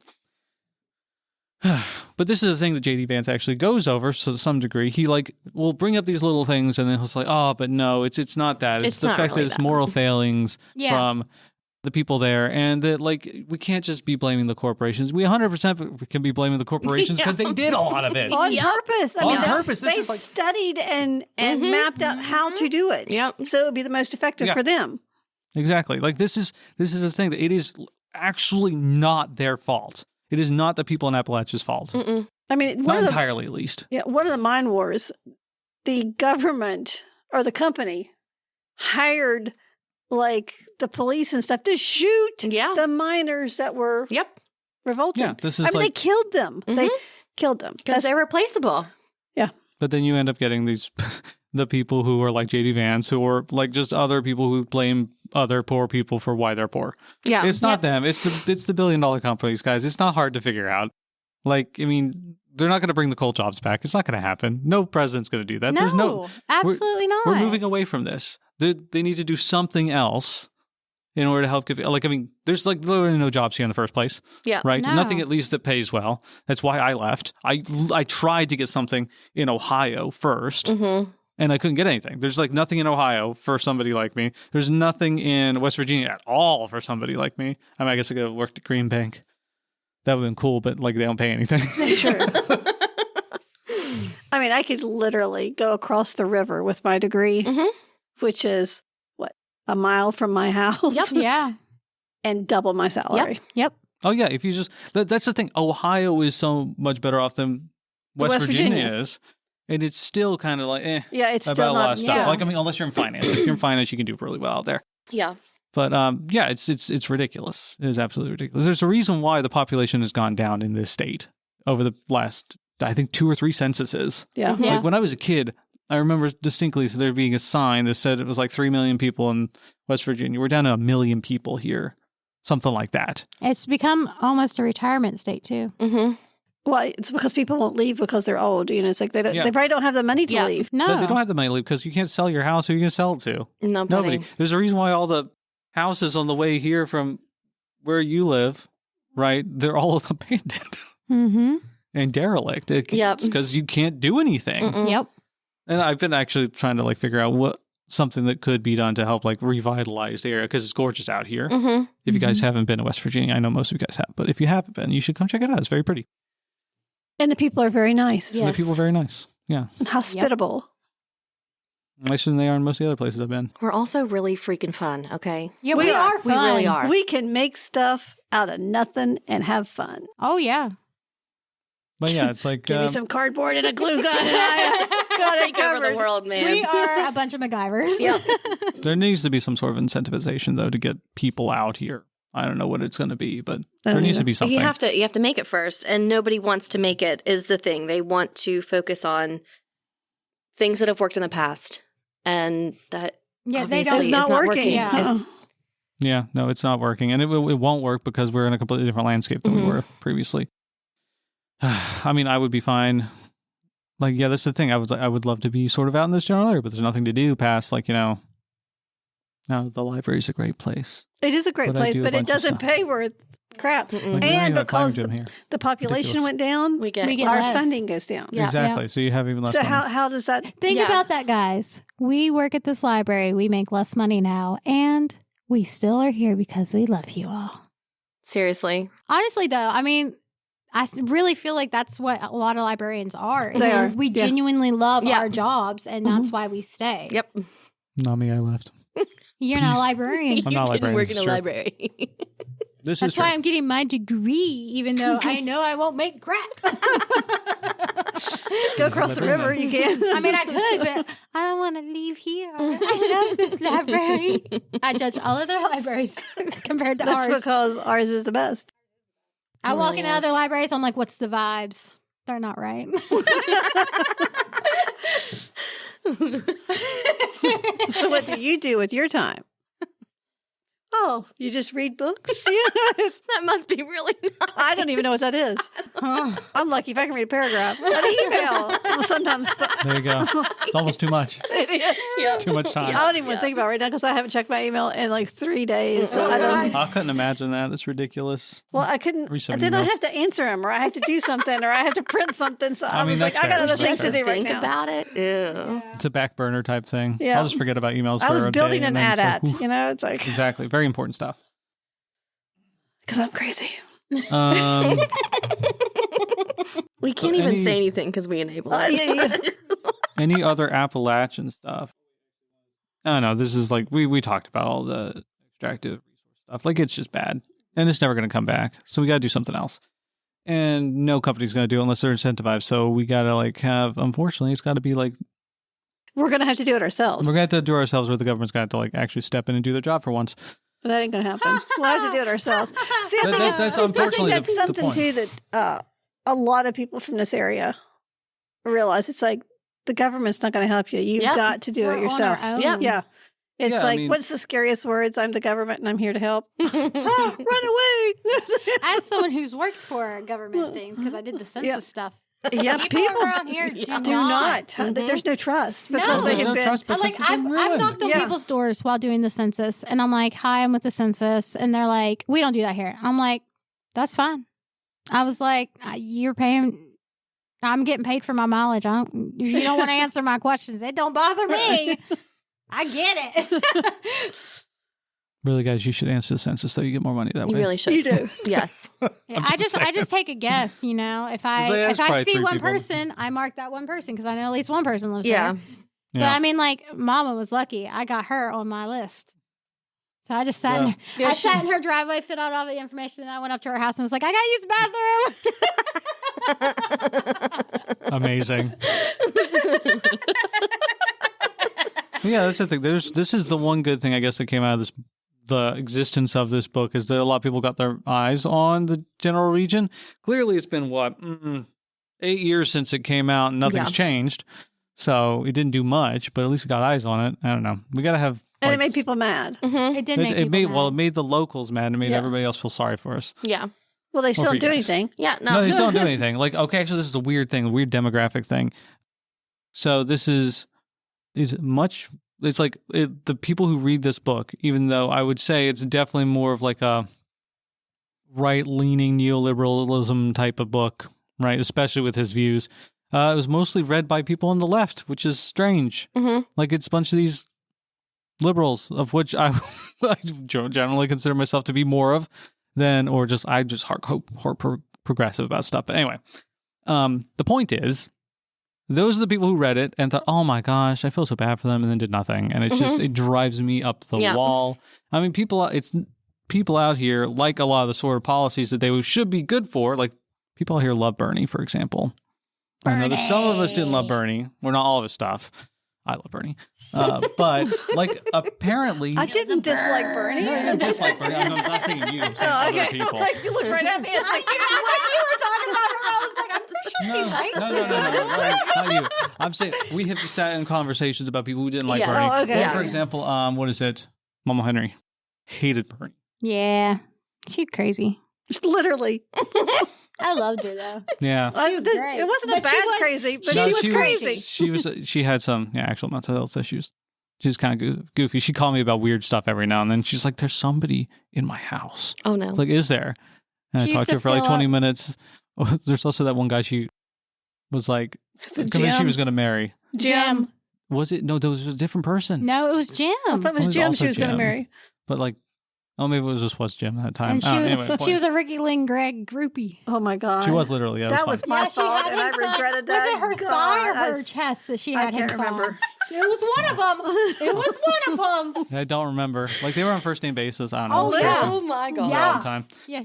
but this is the thing that J.D. Vance actually goes over. So to some degree, he will bring up these little things and then he'll say, oh, but no, it's not that. It's the fact really that it's that. moral failings Yeah. from the people there, and that we can't just be blaming the corporations. We 100% can be blaming the corporations because they did a lot of it. On purpose. I mean, purpose. They studied and mapped out how to do it. Yep. So it would be the most effective for them. Exactly. This is the thing that it is actually not their fault. It is not the people in Appalachia's fault. I mean, Not entirely, at least. Yeah, one of the mine wars, the government or the company hired the police and stuff to shoot the miners that were revolting. Yeah, this is they killed them. They killed them Because they're replaceable. Yeah. But then you end up getting the people who are like J.D. Vance, who are just other people who blame other poor people for why they're poor. Yeah. It's not them. It's the billion-dollar companies, guys. It's not hard to figure out. They're not going to bring the coal jobs back. It's not going to happen. No president's going to do that. No, absolutely not. We're moving away from this. They need to do something else in order to help give. There's literally no jobs here in the first place. Yeah. Right. No. Nothing at least that pays well. That's why I left. I tried to get something in Ohio first. And I couldn't get anything. There's nothing in Ohio for somebody like me. There's nothing in West Virginia at all for somebody like me. I guess I could have worked at Green Bank. That would have been cool, but they don't pay anything. Sure. I mean, I could literally go across the river with my degree, which is a mile from my house. Yep. Yeah. And double my salary. Yep. Oh yeah, if you just that's the thing. Ohio is so much better off than West Virginia is. And it's still kind of yeah, it's about still a lot not, of stuff. yeah. Unless you're in finance. If you're in finance, you can do really well out there. Yeah. But yeah, it's ridiculous. It is absolutely ridiculous. There's a reason why the population has gone down in this state over the last, I think, 2 or 3 censuses. Yeah. Yeah. When I was a kid, I remember distinctly there being a sign that said it was like 3 million people in West Virginia. We're down to 1 million people here. Something like that. It's become almost a retirement state, too. Mm-hmm. Well, it's because people won't leave because they're old. You know, it's like they probably don't have the money to leave. No. They don't have the money to leave because you can't sell your house. Who are you going to sell it to? Nobody. There's a reason why all the houses on the way here from where you live, right, they're all abandoned and derelict. It's because you can't do anything. Mm-mm. Yep. And I've been actually trying to like figure out something that could be done to help like revitalize the area because it's gorgeous out here. Mm-hmm. If you guys haven't been to West Virginia, I know most of you guys have, but if you haven't been, you should come check it out. It's very pretty. And the people are very nice. Yes. The people are very nice. Yeah. And hospitable. Nicer than they are in most of the other places I've been. We're also really freaking fun, okay? Yeah, we are fun. We really are. We can make stuff out of nothing and have fun. Oh, yeah. But yeah, it's like... Give me some cardboard and a glue gun and I got it Take over covered. the world, man. We are a bunch of MacGyvers. Yep. There needs to be some sort of incentivization, though, to get people out here. I don't know what it's going to be, but there needs to be something. You have to make it first, and nobody wants to make it is the thing. They want to focus on things that have worked in the past, and that they don't. obviously It's not is not working. working. Yeah. Uh-uh. Yeah, no, it's not working. And it won't work because we're in a completely different landscape than we were previously. I mean, I would be fine. Like, yeah, that's the thing. I would love to be sort of out in this general area, but there's nothing to do past, like, no, the library's a great place. It is a great But I place, do a but it bunch of doesn't stuff. pay worth crap. Like, And because here. the population Ridiculous. went down, We get get our less. funding goes down. Yeah. Exactly. So you have even less So money. how does that... Think Yeah. about that, guys. We work at this library. We make less money now, and we still are here because we love you all. seriously. Honestly, though, I mean, I really feel like that's what a lot of librarians are. They are, We yeah. genuinely love Yeah. our jobs, and that's why we stay. Yep. Not me, I left. You're not a Peace. librarian. I'm not a You didn't librarian, work this in a is true. library. This That's is why true. I'm getting my degree, even though I know I won't make crap. Go across the river, you can. I mean, I could, but I don't want to leave here. I love this library. I judge all other libraries compared to That's ours. because ours is the best. I walk really into is. other libraries, I'm like, what's the vibes? They're not right. So what do you do with your time? Oh, you just read books? It's- That must be really nice. I don't even know what that is. I'm lucky if I can read a paragraph. An email. Well, sometimes There you go. It's almost too much. it is. Yep. Too much time. I don't even think about it right now because I haven't checked my email in like 3 days. So I don't. I couldn't imagine that. That's ridiculous. Well, I couldn't. Read some Then I emails. have to answer them, or I have to do something, or I have to print something. So I, I mean, was like, that's I got fair. other That's things to fair. do right Think now. about it. Ew. It's a back burner type thing. Yeah. I'll just forget about emails I for was a building day. an and then ad it's like, you know, it's like exactly. Very important stuff. because I'm crazy. We can't So even any- say anything because we enable it. Yeah. Any other Appalachian stuff? I don't know. This is like, we talked about all the extractive resource stuff. Like, it's just bad. And it's never going to come back. So we got to do something else. And no company's going to do it unless they're incentivized. So we got to like have, unfortunately, it's got to be like, We're gonna have to do it ourselves. we're going to have to do it ourselves, or the government's going to have to like actually step in and do their job for once. That ain't gonna happen. We'll have to do it ourselves. See, I That- think that's I unfortunately think that's the something point. too that a lot of people from this area realize. It's like the government's not going to help you. You've Yep. got to do We're it on yourself. our own. Yep. Yeah. It's Yeah, I like, mean- what's the scariest words? I'm the government and I'm here to help. Run away. As someone who's worked for government things, because I did the census Yeah. stuff. Yeah, People around here do do not. Mhm. There's no trust because No. they There's have no been. trust because Like it's been I've ruined. knocked on Yeah. people's doors while doing the census, and I'm like, "Hi, I'm with the census," and they're like, "We don't do that here." I'm like, "That's fine." I was like, "You're paying. I'm getting paid for my mileage. If you don't want to answer my questions, it don't bother me. I get it." Really, guys, you should answer the census, though. You get more money that You way. really should. You do. Yes. Yeah, I'm I just just take a guess. You know, if It's like, I that's probably see 3 one people. person, I mark that one person because I know at least one person lives Yeah. there. Yeah. But I mean, like, Mama was lucky. I got her on my list. So I just sat in her, Yeah, I she- sat in her driveway, filled out all the information, and I went up to her house and was like, I got to use the bathroom. Amazing. Yeah, that's the thing. This is the one good thing, I guess, that came out of the existence of this book, is that a lot of people got their eyes on the general region. Clearly, it's been, 8 years since it came out, and nothing's Yeah. changed. So it didn't do much, but at least it got eyes on it. I don't know. We got to have... And it made people mad. It did make people mad. Well, it made the locals mad and it made everybody else feel sorry for us. Yeah. Well, they still don't do anything. Yeah, No, they still don't do anything. Like, okay, actually, this is a weird thing, a weird demographic thing. So this is much... It's like the people who read this book, even though I would say it's definitely more of like a right-leaning neoliberalism type of book, right? Especially with his views. It was mostly read by people on the left, which is strange. Like it's a bunch of these liberals, of which I generally consider myself to be more of than, or just I just hard progressive about stuff. But anyway, the point is, those are the people who read it and thought, "Oh my gosh, I feel so bad for them," and then did nothing. And it's just it drives me up the wall. I mean, people out here like a lot of the sort of policies that they should be good for. Like people out here love Bernie, for example. Bernie. I know that some of us didn't love Bernie. Well, not all of his stuff. I love Bernie. But like apparently I didn't dislike Bernie. No, I didn't dislike Bernie. I'm not saying you. I'm saying other people. You looked right at me. It's like you were talking about her. I was like, I'm pretty sure she liked No, not you. I'm saying we have sat in conversations about people who didn't like Bernie. Oh, okay. Like, for example, what is it? Mama Henry hated Bernie. Yeah, she's crazy. Literally. I loved her though. Yeah, it wasn't a bad crazy, but she was crazy. She had some actual mental health issues. She's kind of goofy. She called me about weird stuff every now and then. She's like, "There's somebody in my house." Oh no! Like, is there? And I talked to her for like 20 minutes. There's also that one guy she was like convinced she was going to marry. Jim. Was it? No, there was a different person. No, it was Jim. I thought it was Jim she was going to marry. But like, oh, maybe it just was Jim at that time. And she was a Ricky Lynn Gregg groupie. Oh my God. She was literally. That was my fault, and I regretted that. Was it her thigh or her chest that she had him I can't remember. It was one of them. It was one of them. I don't remember. Like they were on first name basis. I don't know. Oh yeah. Oh my God. Yeah. All the time. Yeah.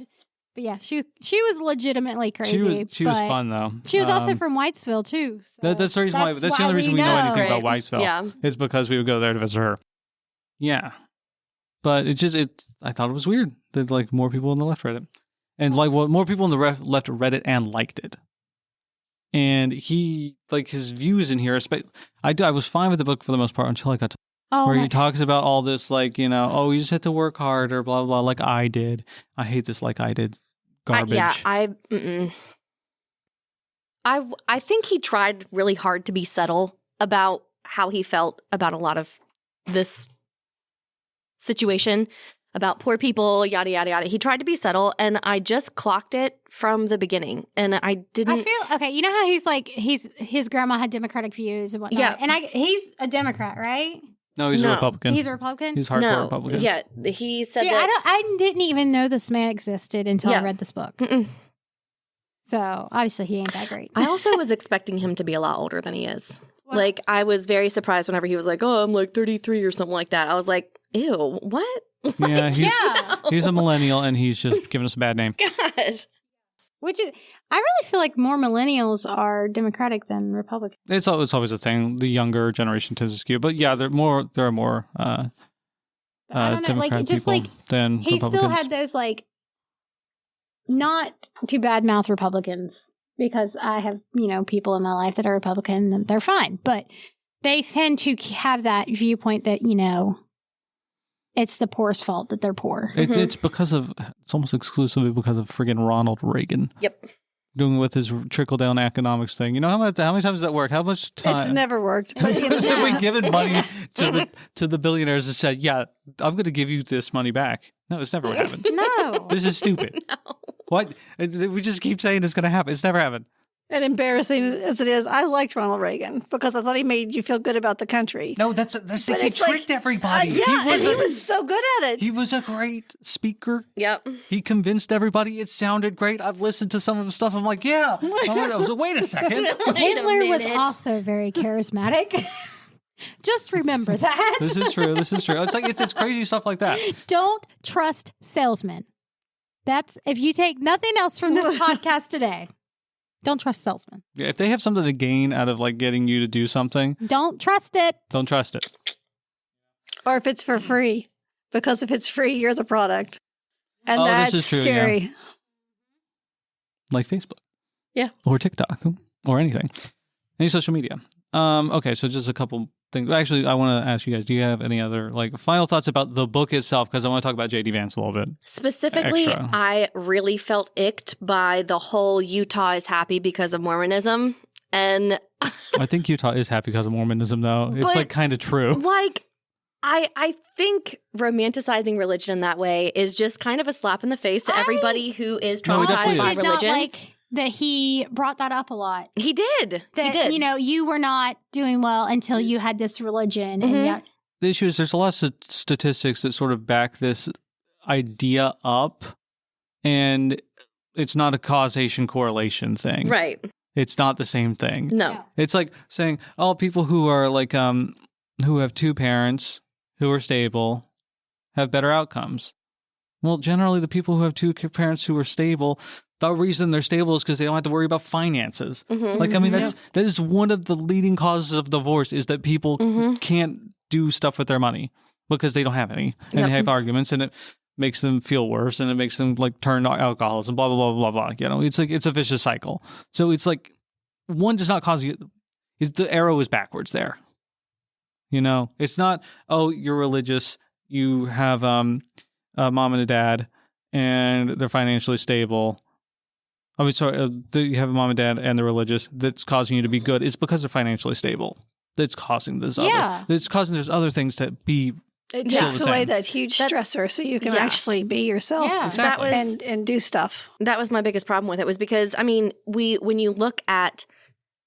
But yeah, she was legitimately crazy. She was fun though. She was also from Whitesville too. So that's the reason why. That's the only reason we know anything about Whitesville. Yeah. It's because we would go there to visit her. Yeah. But I thought it was weird that like more people on the left read it, and like more people on the left read it and liked it. And he like his views in here. I was fine with the book for the most part until I got to where he talks about all this like you just have to work harder, blah blah blah. Like I did. I hate this. Like I did garbage. I think he tried really hard to be subtle about how he felt about a lot of this situation about poor people, yada, yada, yada. He tried to be subtle, and I just clocked it from the beginning, and I didn't... I feel... Okay, you know how he's like... His grandma had Democratic views and whatnot? Yeah. And he's a Democrat, right? No, he's a Republican. He's a Republican? He's hardcore Republican. Yeah, he said that... I didn't even know this man existed until I read this book. So, obviously, he ain't that great. I also was expecting him to be a lot older than he is. Wow. Like, I was very surprised whenever he was like, "Oh, I'm like 33 or something like that." I was like, ew, what? Yeah, he's a millennial, and he's just giving us a bad name. God. I really feel like more millennials are Democratic than Republican. It's always a thing. The younger generation tends to skew, but yeah, there are more Democrat people than he Republicans. Still had those like not too bad mouth Republicans, because I have people in my life that are Republican and they're fine, but they tend to have that viewpoint that it's the poor's fault that they're poor. It's almost exclusively because of friggin' Ronald Reagan. Yep. Doing with his trickle-down economics thing. How many times does that work? How much time? It's never worked. Have we given money to the billionaires and said, "Yeah, I'm going to give you this money back"? No, it's never happened. No. This is stupid. No. What? We just keep saying it's going to happen. It's never happened. And embarrassing as it is, I liked Ronald Reagan because I thought he made you feel good about the country. No, he tricked everybody. He was so good at it. He was a great speaker. Yep. He convinced everybody. It sounded great. I've listened to some of the stuff. I'm like, yeah. I was like, wait a second. Hitler was also very charismatic. Just remember that. This is true. It's like it's crazy stuff like that. Don't trust salesmen. That's if you take nothing else from this podcast today. Don't trust salesmen. Yeah, if they have something to gain out of like getting you to do something, don't trust it. Don't trust it. Or if it's for free, because if it's free, you're the product, and that's this is true, scary. Yeah. Like Facebook, yeah, or TikTok, or anything, any social media. Okay, so just a couple things. Actually, I want to ask you guys, do you have any other final thoughts about the book itself? Because I want to talk about J.D. Vance a little bit. Specifically, Extra. I really felt icked by the whole Utah is happy because of Mormonism. And I think Utah is happy because of Mormonism, though. It's kind of true. I think romanticizing religion in that way is just kind of a slap in the face to everybody who is traumatized by religion. Not like that he brought that up a lot. He did. That, he did. You were not doing well until you had this religion. Mm-hmm. And yet, the issue is there's a lot of statistics that sort of back this idea up, and it's not a causation correlation thing. Right. It's not the same thing. No. It's like saying, people who are who have two parents who are stable have better outcomes. Well, generally the people who have two parents who are stable, the reason they're stable is because they don't have to worry about finances. Mm-hmm. That is one of the leading causes of divorce, is that people can't do stuff with their money because they don't have any, and they have arguments, and it makes them feel worse, and it makes them turn to alcoholism, blah, blah, blah, blah, blah. It's it's a vicious cycle. So it's one does not cause you, the arrow is backwards there. It's not, you're religious, you have a mom and a dad, and they're financially stable. I mean, sorry, you have a mom and dad and they're religious, that's causing you to be good. It's because they're financially stable that's causing this it's causing there's other things to be. It takes away that huge stressor so you can actually be yourself exactly. and do stuff. That was my biggest problem with it, was because, when you look at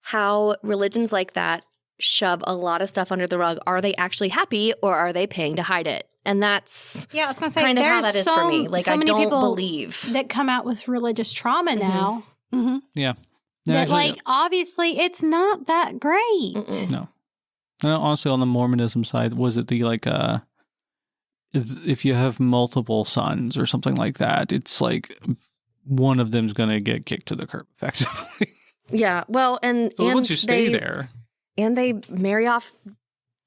how religions like that shove a lot of stuff under the rug, are they actually happy or are they paying to hide it? And that's I was going to say, kind of how that is for me. So I many don't people believe that come out with religious trauma now. Mm-hmm. Yeah. That obviously it's not that great. No. And honestly, on the Mormonism side, was it the if you have multiple sons or something like that, it's one of them's going to get kicked to the curb effectively. Yeah. Well, and once you stay there. And they marry off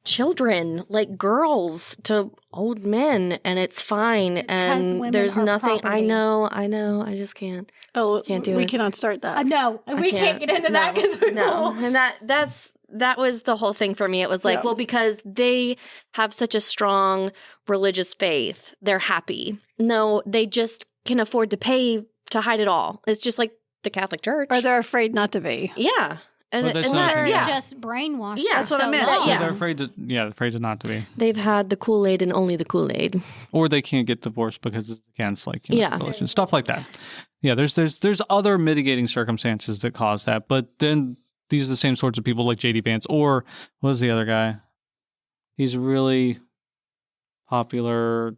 children, girls, to old men, and it's fine. And there's nothing. Property. I know. I just can't. Oh, can't do we it. cannot start that. No, we can't get into that because no. And that was the whole thing for me. It was well, because they have such a strong religious faith, they're happy. No, they just can afford to pay to hide it all. It's just like the Catholic Church. Or they're afraid not to be. Yeah. And Well, that's they're just brainwashed. Yeah, that's what I meant. They're afraid to not to be. They've had the Kool-Aid and only the Kool-Aid. Or they can't get divorced because it's against religion, stuff like that. Yeah, there's other mitigating circumstances that cause that, but then these are the same sorts of people like J.D. Vance, or what was the other guy? He's really popular.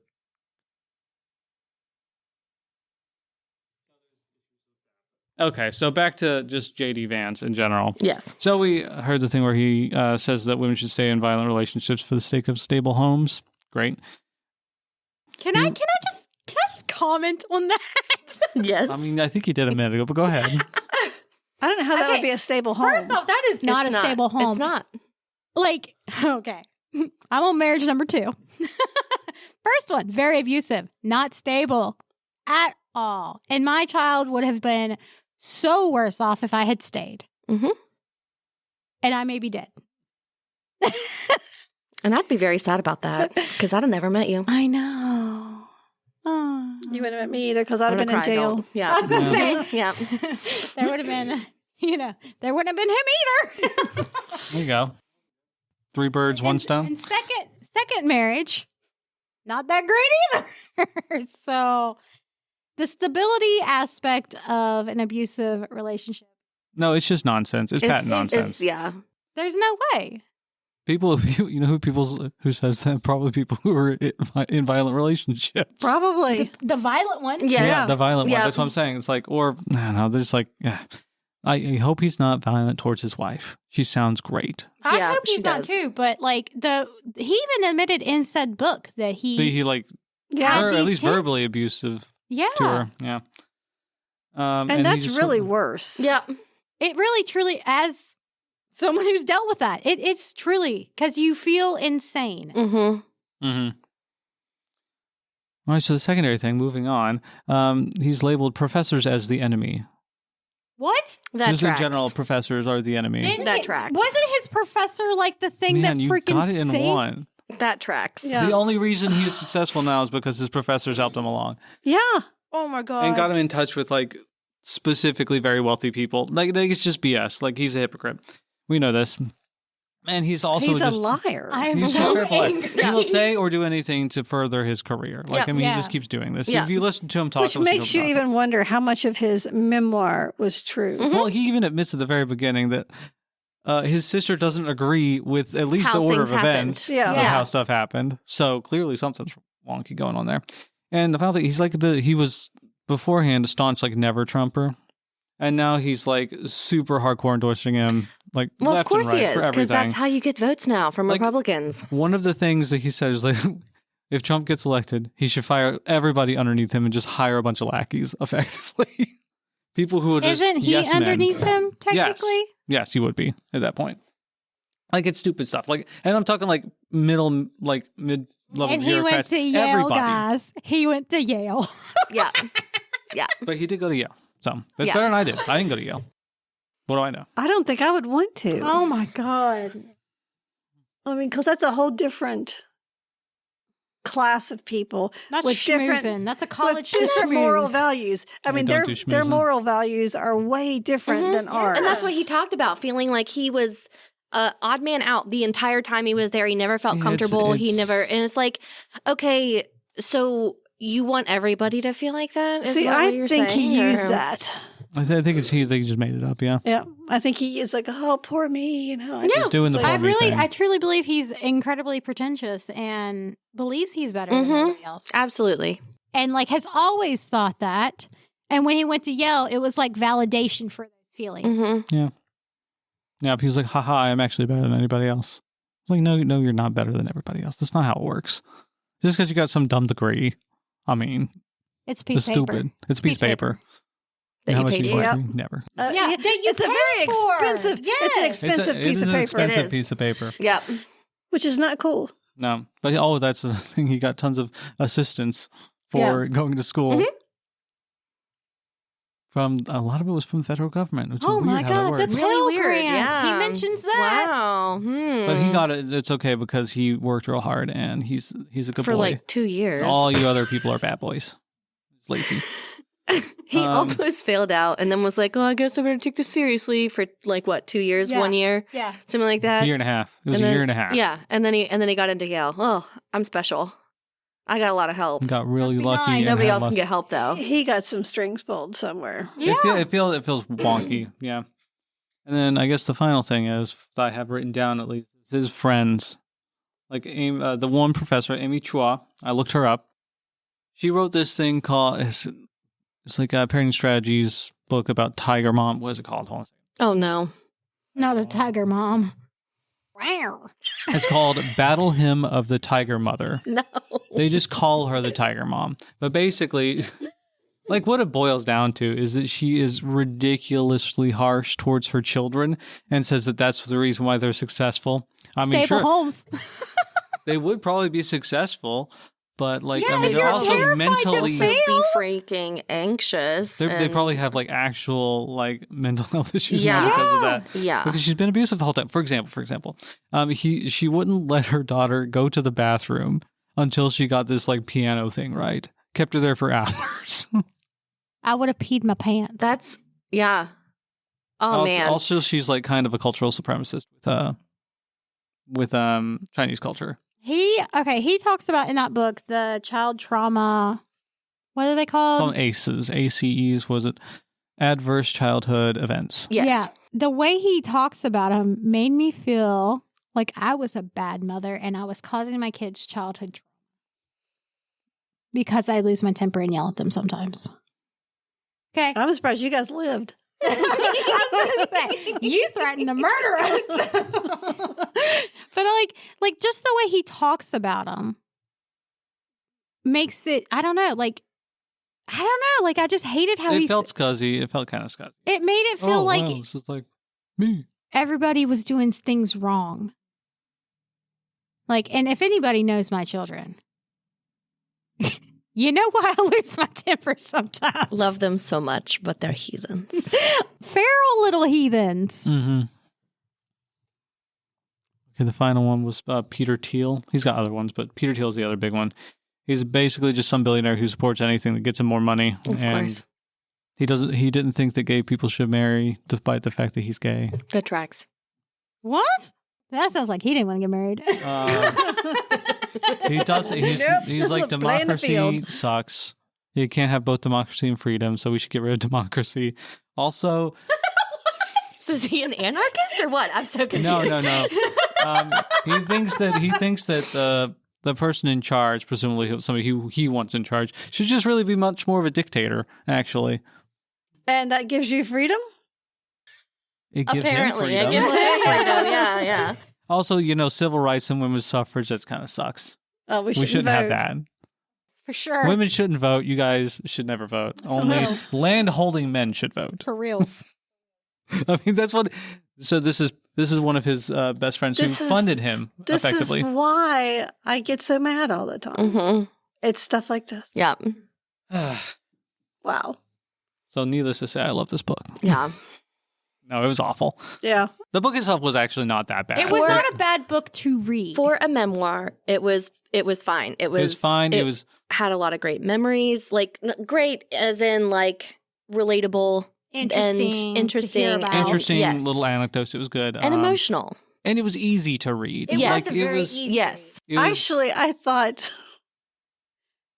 Okay, so back to just J.D. Vance in general. Yes. So we heard the thing where he says that women should stay in violent relationships for the sake of stable homes. Great. Can I just comment on that? Yes. I mean, I think he did a minute ago, but go ahead. I don't know how that would be a stable home. First off, that is not a stable home. It's not. Okay. I'm on marriage number 2. First one, very abusive, not stable at all. And my child would have been so worse off if I had stayed. Mm-hmm. And I may be dead. And I'd be very sad about that because I'd have never met you. I know. Oh. You wouldn't have met me either because I'd have been in jail. Yeah. I was going to say. Yeah. There would have been, there wouldn't have been him either. There you go. 3 birds, one stone. And second marriage, not that great either. So the stability aspect of an abusive relationship. No, it's just nonsense. It's patent nonsense. Yeah. There's no way. People, who says that? Probably people who are in violent relationships. Probably. The violent one? Yes. Yeah, the violent one. Yeah. That's what I'm saying. It's I don't know, there's I hope he's not violent towards his wife. She sounds great. I Yeah, hope she he's not does. too, but he even admitted in said book that he Yeah. or at these least ten- verbally abusive yeah. to her. Yeah. And that's he just really sort of- worse. Yeah. It really, truly, as someone who's dealt with that, it's truly, because you feel insane. Mm-hmm. Mm-hmm. All right, so the secondary thing, moving on, he's labeled professors as the enemy. What? That Just in tracks. general, professors are the enemy. That tracks. Wasn't his professor like the thing Man, that you freaking got it in saved? one. That tracks. Yeah. The only reason he's successful now is because his professors helped him along Yeah. Oh my god! and got him in touch with like specifically very wealthy people. Like it's just BS. Like he's a hypocrite. We know this. And he's also He's just a liar. I am he's so just liar. angry. He will say or do anything to further his career. Like Yeah. I mean, Yeah. he just keeps doing this. Yeah. If you listen to him talk, Which listen to makes him you talk. even wonder how much of his memoir was true. Well, he even admits at the very beginning that his sister doesn't agree with at least How the order of things happened. events Yeah. of Yeah. how stuff happened. So clearly something's wonky going on there. And the final thing, he's like he was beforehand a staunch like never Trumper, and now he's like super hardcore endorsing him. Like Well, of left course and he right is, for because everything. that's how you get votes now from Like- Republicans. One of the things that he said is like, if Trump gets elected, he should fire everybody underneath him and just hire a bunch of lackeys, effectively. People who will just Isn't he yes men. underneath him technically? Yes, he would be at that point. Like it's stupid stuff. Like, and I'm talking like mid-level And he went bureaucrats. to Yale, everybody. guys. He went to Yale. Yeah. But he did go to Yale, so that's Yeah. better than I did. I didn't go to Yale. What do I know? I don't think I would want to. Oh my god! I mean, because that's a whole different class of people That's with different schmoozing. That's a with college different schmooze. moral values. I Yeah, mean, don't their do their schmoozing. moral values are way different Mhm. than ours. And that's what he talked about, feeling like he was odd man out the entire time he was there. He never felt Yeah, comfortable. He it's- never, and it's like, okay, so you want everybody to feel like that? Is See, that what I you're think he saying, used or- that. I think it's he just made it up. Yeah, Yeah, I think he is like, oh, poor me, you know. Yeah. he's doing the I poor me thing. I truly believe he's incredibly pretentious and believes he's better Mhm. than everybody else. Absolutely. And like has always thought that. And when he went to Yale, it was like validation for those feelings. hmm Yeah, but he was like, haha, I'm actually better than anybody else. It's like, no, you're not better than everybody else. That's not how it works. Just because you got some dumb degree, I mean, It's a piece it's of paper. stupid. It's a piece of paper. That And how you much paid you for. work? Yep. Never. Yeah, that you it's a very pay for. expensive. It's an Yes. expensive It piece is of an paper, expensive It is. piece of paper. Yep. which is not cool. No, but that's the thing. He got tons of assistance for going to school. Mhm. From a lot of it was from the federal government. Which is Oh weird my how God, that the works. Really Pell weird, Grant. yeah. He mentions that. Wow. But he got it. It's okay because he worked real hard and he's a good for boy. like 2 years. All you other people are bad boys. He's lazy. He Um, almost failed out and then was like, oh, I guess I better take this seriously for like what, 2 years, Yeah. 1 year, Yeah. something like that. Year and a half. It was And a then- year and a half. Yeah. And then he got into Yale. Oh, I'm special. I got a lot of help. He got really Must be lucky. nice. and Nobody had else can lots- get help though. He got some strings pulled somewhere. Yeah. It feels wonky. Yeah. And then I guess the final thing is that I have written down at least his friends, like the one professor Amy Chua. I looked her up. She wrote this thing called it's like a parenting strategies book about Tiger Mom. What is it called? Hold on a second. Oh no. Not a tiger mom. Wow. It's called Battle Hymn of the Tiger Mother. No. They just call her the Tiger Mom. But basically, like what it boils down to is that she is ridiculously harsh towards her children and says that that's the reason why they're successful. I mean, Stable sure, Holmes. they would probably be successful, but like, Yeah, I mean, you're they're also terrified to mentally. fail. Be freaking anxious. They and- probably have like actual like mental health issues Yeah. now because of that. Yeah. Because she's been abusive the whole time. For example, she wouldn't let her daughter go to the bathroom until she got this like piano thing right. Kept her there for hours. I would have peed my pants. That's yeah. Oh man. Also, she's like kind of a cultural supremacist with Chinese culture. He talks about in that book the child trauma. What are they called? ACEs, ACEs, was it? Adverse childhood events. Yes. Yeah. The way he talks about them made me feel like I was a bad mother and I was causing my kids childhood trauma because I lose my temper and yell at them sometimes. Okay. I'm surprised you guys lived. I was gonna say, you threatened to murder us. But like just the way he talks about them makes it, I don't know, like I just hated how It felt scuzzy. It felt kind of scuzzy. it made it feel like wow, this is like me. everybody was doing things wrong. Like, and if anybody knows my children, You know why I lose my temper sometimes. Love them so much, but they're heathens. Feral little heathens. Mm-hmm. Okay, the final one was Peter Thiel. He's got other ones, but Peter Thiel is the other big one. He's basically just some billionaire who supports anything that gets him more money. Of course. He didn't think that gay people should marry, despite the fact that he's gay. That tracks. What? That sounds like he didn't want to get married. He does. He's like, democracy sucks. You can't have both democracy and freedom, so we should get rid of democracy. Also, so is he an anarchist or what? I'm so confused. No. He thinks that the person in charge, presumably somebody who he wants in charge, should just really be much more of a dictator. Actually, and that gives you freedom. It gives Apparently, him freedom. it gives him freedom. Yeah. Also, civil rights and women's suffrage, that kind of sucks. Oh, we shouldn't have that. For sure. Women shouldn't vote. You guys should never vote. Only land-holding men should vote. For reals. I mean, that's what... So this is one of his best friends who funded him effectively. This is why I get so mad all the time. Mm-hmm. It's stuff like this. Yeah. Wow. So needless to say, I love this book. Yeah. No, it was awful. Yeah. The book itself was actually not that bad. It was not a bad book to read. For a memoir, it was fine. It was fine. It had a lot of great memories. Like, great as in, like, relatable interesting interesting little anecdotes. It was good. And emotional. And it was easy to read. It was very easy. Yes. Actually, I thought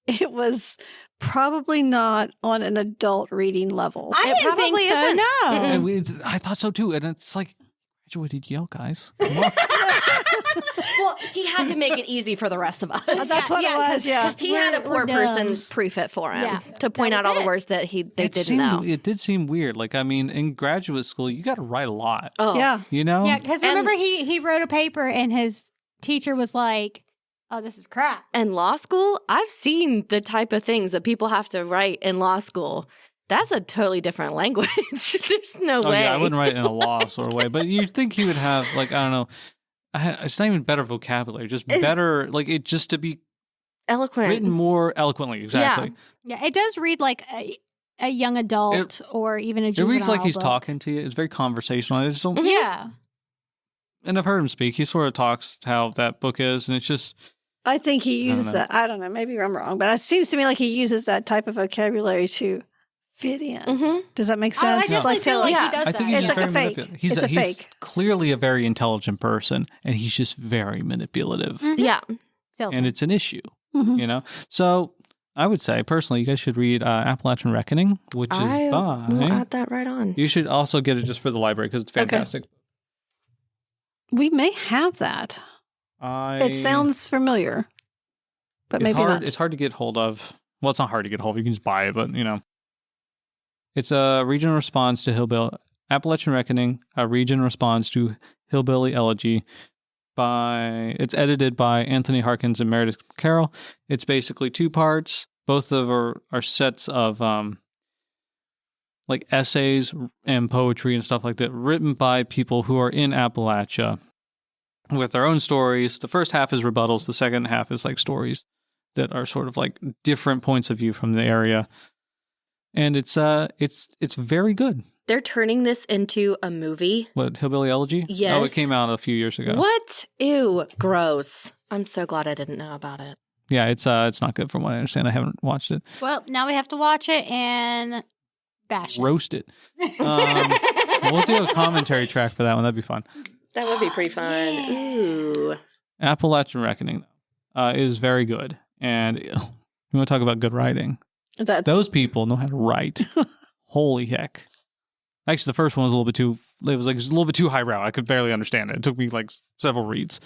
it was probably not on an adult reading level. I didn't think so. Isn't. No. I thought so too. And it's like, graduated Yale, guys. Well, he had to make it easy for the rest of us. That's what it was, yeah. He had a poor person proof it for him to point out all the words that they didn't know. It did seem weird. Like, I mean, in graduate school, you got to write a lot. Oh. Yeah. You know? Yeah, because remember he wrote a paper and his teacher was like, oh, this is crap. And law school, I've seen the type of things that people have to write in law school. That's a totally different language. There's no way. Yeah, I wouldn't write it in a law sort of way. But you'd think he would have, like, I don't know. It's not even better vocabulary, just better, like, it just to be eloquent. Written more eloquently, exactly. Yeah, it does read like a young adult or even a juvenile It reads like he's book. talking to you. It's very conversational. It's so, Yeah. And I've heard him speak. He sort of talks how that book is, and it's just... I think he uses that. I don't know. Maybe I'm wrong, but it seems to me like he uses that type of vocabulary to fit in. Mm-hmm. Does that make Oh, I sense? definitely feel like he does that. I think It's he's like a very fake. He's It's a fake. clearly a very intelligent person, and he's just very manipulative. Mhm. Yeah. Salesman. And it's an issue, Mhm. you know? So I would say, personally, you guys should read Appalachian Reckoning, which is by... We'll add that right on. You should also get it just for the library, because it's fantastic. We may have that. It sounds familiar, but maybe not. It's hard to get hold of. Well, it's not hard to get hold of. You can just buy it, but, you know. It's a regional response to Appalachian Reckoning, a region response to Hillbilly Elegy. It's edited by Anthony Harkins and Meredith Carroll. It's basically 2 parts. Both of are sets of like essays and poetry and stuff like that, written by people who are in Appalachia with their own stories. The first half is rebuttals. The second half is like stories that are sort of like different points of view from the area. And it's very good. They're turning this into a movie. What, Hillbilly Elegy? Yes. Oh, it came out a few years ago. What? Ew. Gross. I'm so glad I didn't know about it. Yeah, it's not good from what I understand. I haven't watched it. Well, now we have to watch it and bash it. Roast it. We'll do a commentary track for that one. That'd be fun. That would be pretty fun. Yeah. Ooh. Appalachian Reckoning is very good. And you want to talk about good writing? Those people know how to write. Holy heck. Actually, the first one was a little bit too highbrow. I could barely understand it. It took me like several reads.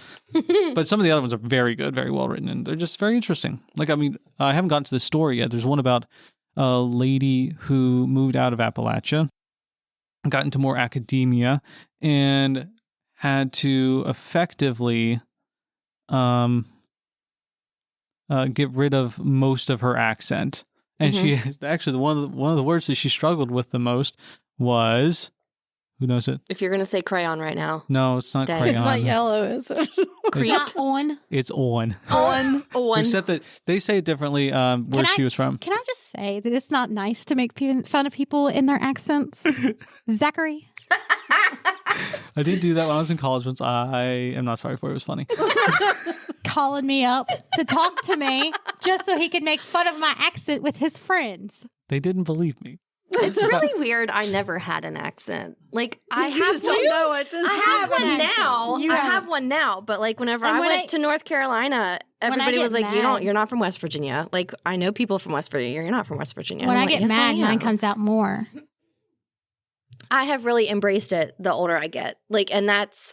But some of the other ones are very good, very well written, and they're just very interesting. Like, I mean, I haven't gotten to the story yet. There's one about a lady who moved out of Appalachia, got into more academia, and had to effectively get rid of most of her accent. And she actually, one of the words that she struggled with the most was, who knows it? If you're going to say crayon right now. No, it's not crayon. It's not yellow, is it? Not on. It's on. On. Except that they say it differently where she was from. Can I just say that it's not nice to make fun of people in their accents? Zachary? I did do that when I was in college once. I am not sorry for it. It was funny. Calling me up to talk to me just so he could make fun of my accent with his friends. They didn't believe me. It's really weird. I never had an accent. Like I You just don't know it. I have one now. I have one now. But like whenever I went to North Carolina, everybody was like, you're not from West Virginia. Like I know people from West Virginia. You're not from West Virginia. When I'm I like, get yes, mad, I mine am. comes out more. I have really embraced it the older I get. Like, and that's,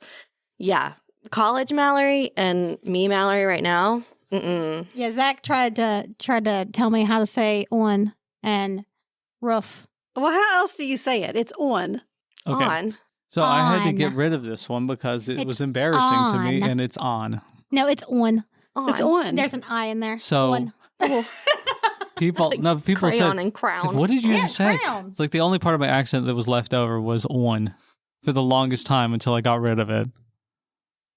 college Mallory and me Mallory right now. Mm-mm. Yeah, Zach tried to tell me how to say on and roof. Well, how else do you say it? It's on. Okay. On. So I had to On. get rid of this one because it It's was embarrassing to me, on. and it's on. No, it's on. It's on. There's an I in there. So On. people, people Crayon said, and it's crown. like, what did you Yeah, just say? crown. It's like the only part of my accent that was left over was on for the longest time until I got rid of it.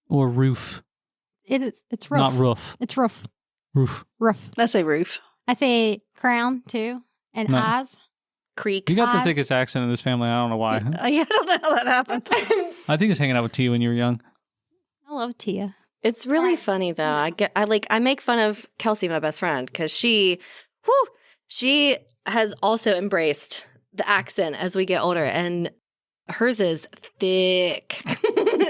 Or roof. It's roof. Not roof. It's roof. Roof. Roof. I say roof. I say crown too. And No. eyes. Creek. You got the Eyes. thickest accent in this family. I don't know why. I don't know how that happened. I think it's hanging out with T when you were young. I love Tia. It's really funny though. I make fun of Kelsey, my best friend, because she has also embraced the accent as we get older, and hers is thick.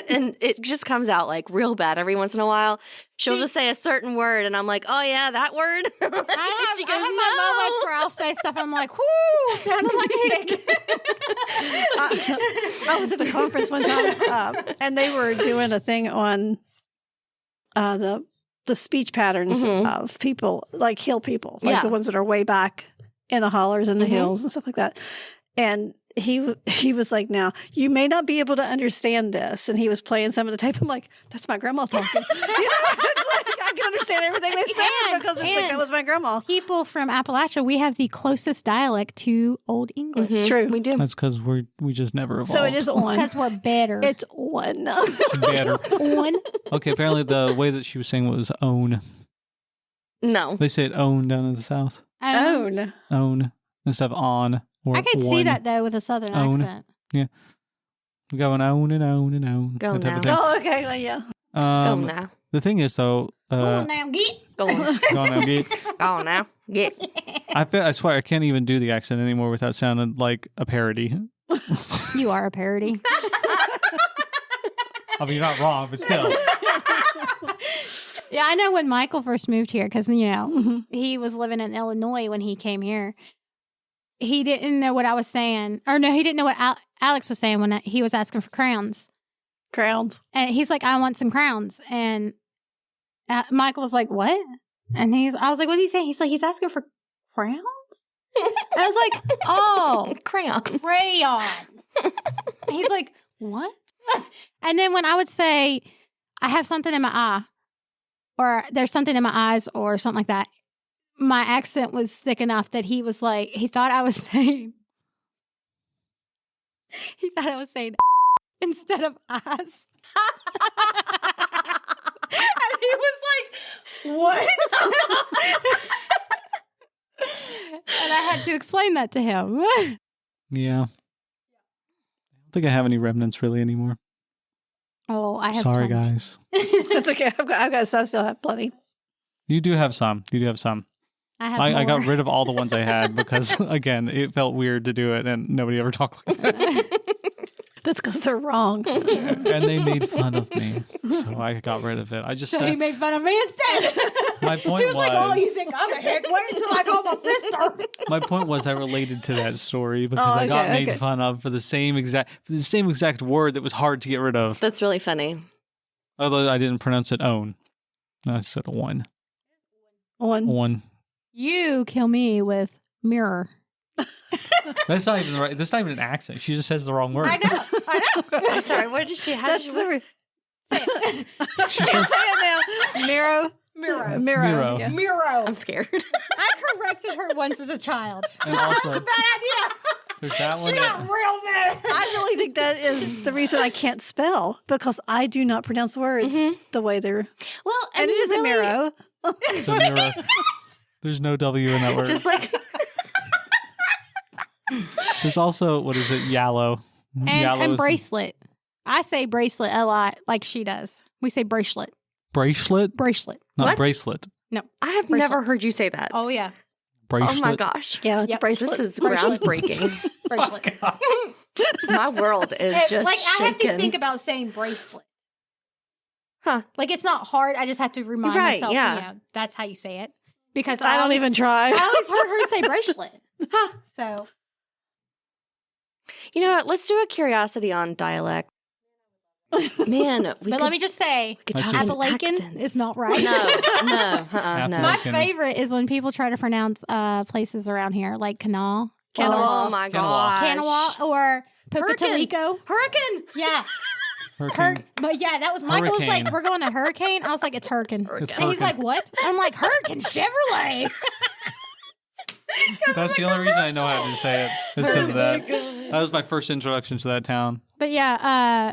And it just comes out like real bad every once in a while. She'll just say a certain word, and I'm like, "Oh yeah, that word." I have my moments where I'll say stuff. I'm like, "Whoo!" Sounding like a pig. I was at a conference one time, and they were doing a thing on the speech patterns of people, like hill people, like the ones that are way back in the hollers and the hills and stuff like that. And he was like, now, you may not be able to understand this. And he was playing some of the tape. I'm like, that's my grandma talking. It's like, I can understand everything they said because it's like, that was my grandma. People from Appalachia, we have the closest dialect to Old English. True. We do. That's because we just never evolved. So it is on. Because we're better. It's on. Better. on. Okay, apparently the way that she was saying was own. No. They say it own down in the South. Own. Own instead of on. Or I could see on. that though with a Southern Own. accent. Yeah. We go and own and own and own. Go that type now. of thing. Oh, okay. Well, yeah. Go now. The thing is, though, Go on now, get. Go on. go on now, get. Go now. Get. I swear I can't even do the accent anymore without sounding like a parody. You are a parody. I mean, you're not wrong, but still. Yeah, I know when Michael first moved here, because, he was living in Illinois when he came here. He didn't know what I was saying. Or no, he didn't know what Alex was saying when he was asking for crowns. Crowns. And he's like, I want some crowns. And Michael was like, what? And I was like, what did he say? He's like, he's asking for crowns? I was like, oh. Crayons. Crayons. He's like, what? And then when I would say, I have something in my eye, or there's something in my eyes, or something like that, my accent was thick enough that he was like, he thought I was saying instead of eyes. And he was like, what? And I had to explain that to him. Yeah. I don't think I have any remnants really anymore. Oh, I have Sorry, plenty. guys. It's okay. I still have plenty. You do have some. I have I got more. rid of all the ones I had because, again, it felt weird to do it and nobody ever talked like that. That's because they're wrong. And they made fun of me. So I got rid of it. I just So said, he made fun of me instead. my point He was like, oh, you think I'm a hick? Wait until I call my sister. my point was I related to that story because Oh, I got okay, made okay. fun of for the same exact word that was hard to get rid of. That's really funny. Although I didn't pronounce it own. I said one. On. You kill me with mirror. That's not even right. That's not even an accent. She just says the wrong word. I know. I'm sorry. What did she have? That's the. She says, Say it now. Miro. Mirror. Miro. Yeah. Mirror. I'm scared. I corrected her once as a child. and also, Bad idea. There's that one. real man. I really think that is the reason I can't spell, because I do not pronounce words the way they're. Well, And it is a marrow. It's a mirror. There's no W in that word. Just like There's also, what is it? Yallow. And bracelet. I say bracelet a lot, like she does. We say bracelet. Bracelet? Bracelet. Not What? bracelet. No. I have Bracelet. never heard you say that. Oh, yeah. Bracelet. Oh my gosh. Yeah, it's Yep. bracelet. This is groundbreaking. Bracelet. My world is just like, I have to shaken. think about saying bracelet. Huh. Like, it's not hard. I just have to remind Right, myself, yeah. you know, that's how you say it. Because I don't even I try. always heard her say bracelet. Huh. So, You know what? Let's do a curiosity on dialect. Man, but let me just say, could Let's talk just- in Appalackin accents. is not right. No. No. My Appalackin. favorite is when people try to pronounce places around here, like Canal. Oh my gosh. Kanawha or Pocatellico. Hurricane. Yeah. Hurricane. But yeah, that was Michael's Hurricane. like, we're going to Hurricane. I was like, it's Hurricane. Hurricane. And he's like, what? I'm like, Hurricane Chevrolet. That's the only reason I know how to say it. Is because of that. That was my first introduction to that town. But yeah,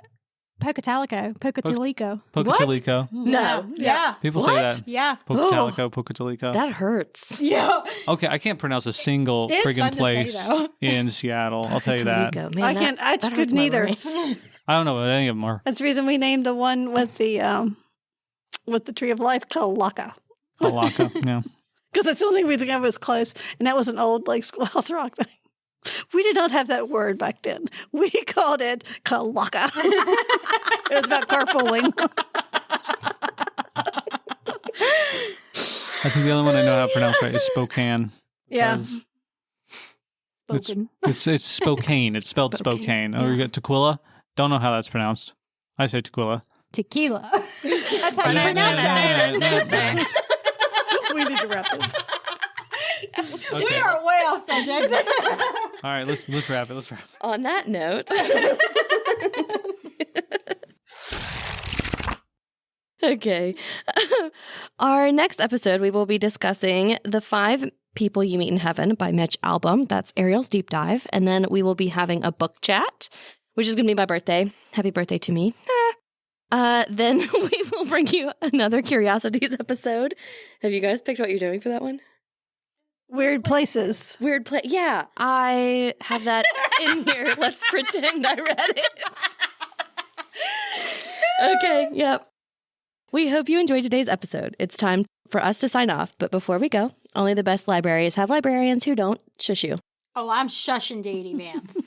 Pocatellico. Pocatellico. No. Yeah. People say What? that. Yeah. Pocatellico. That hurts. Yeah. Okay, I can't pronounce a single It's fun friggin' to place say, though. in Seattle. I'll tell you that. Pocatellico. Man, I can't. I that could hurts my neither. brain. I don't know what any of them are. That's the reason we named the one with the Tree of Life Kalaka. Palaka. Yeah. Because that's the only thing we think of was close. And that was an old like Schoolhouse Rock thing. We did not have that word back then. We called it Kalaka. It was about carpooling. I think the only one I know how to pronounce right is Spokane. Yeah. Spoken. It's Spokane. It's spelled Spokane. Oh, you got Tequila? Don't know how that's pronounced. I say Tequila. Tequila. That's how you pronounce that. We need to wrap this. Okay. We are way off subject. All right, let's wrap it. Let's wrap it. On that note. Okay. Our next episode, we will be discussing The 5 People You Meet in Heaven by Mitch Albom. That's Ariel's deep dive. And then we will be having a book chat, which is going to be my birthday. Happy birthday to me. Then we will bring you another Curiosities episode. Have you guys picked what you're doing for that one? Weird places. Weird play. Yeah, I have that in here. Let's pretend I read it. Okay, yep. We hope you enjoyed today's episode. It's time for us to sign off. But before we go, only the best libraries have librarians who don't shush you. Oh, I'm shushing J.D. Vance.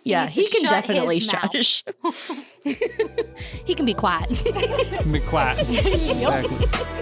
Yeah, needs he to can shut definitely his mouth. shush. He can be quiet. Be quiet. Exactly.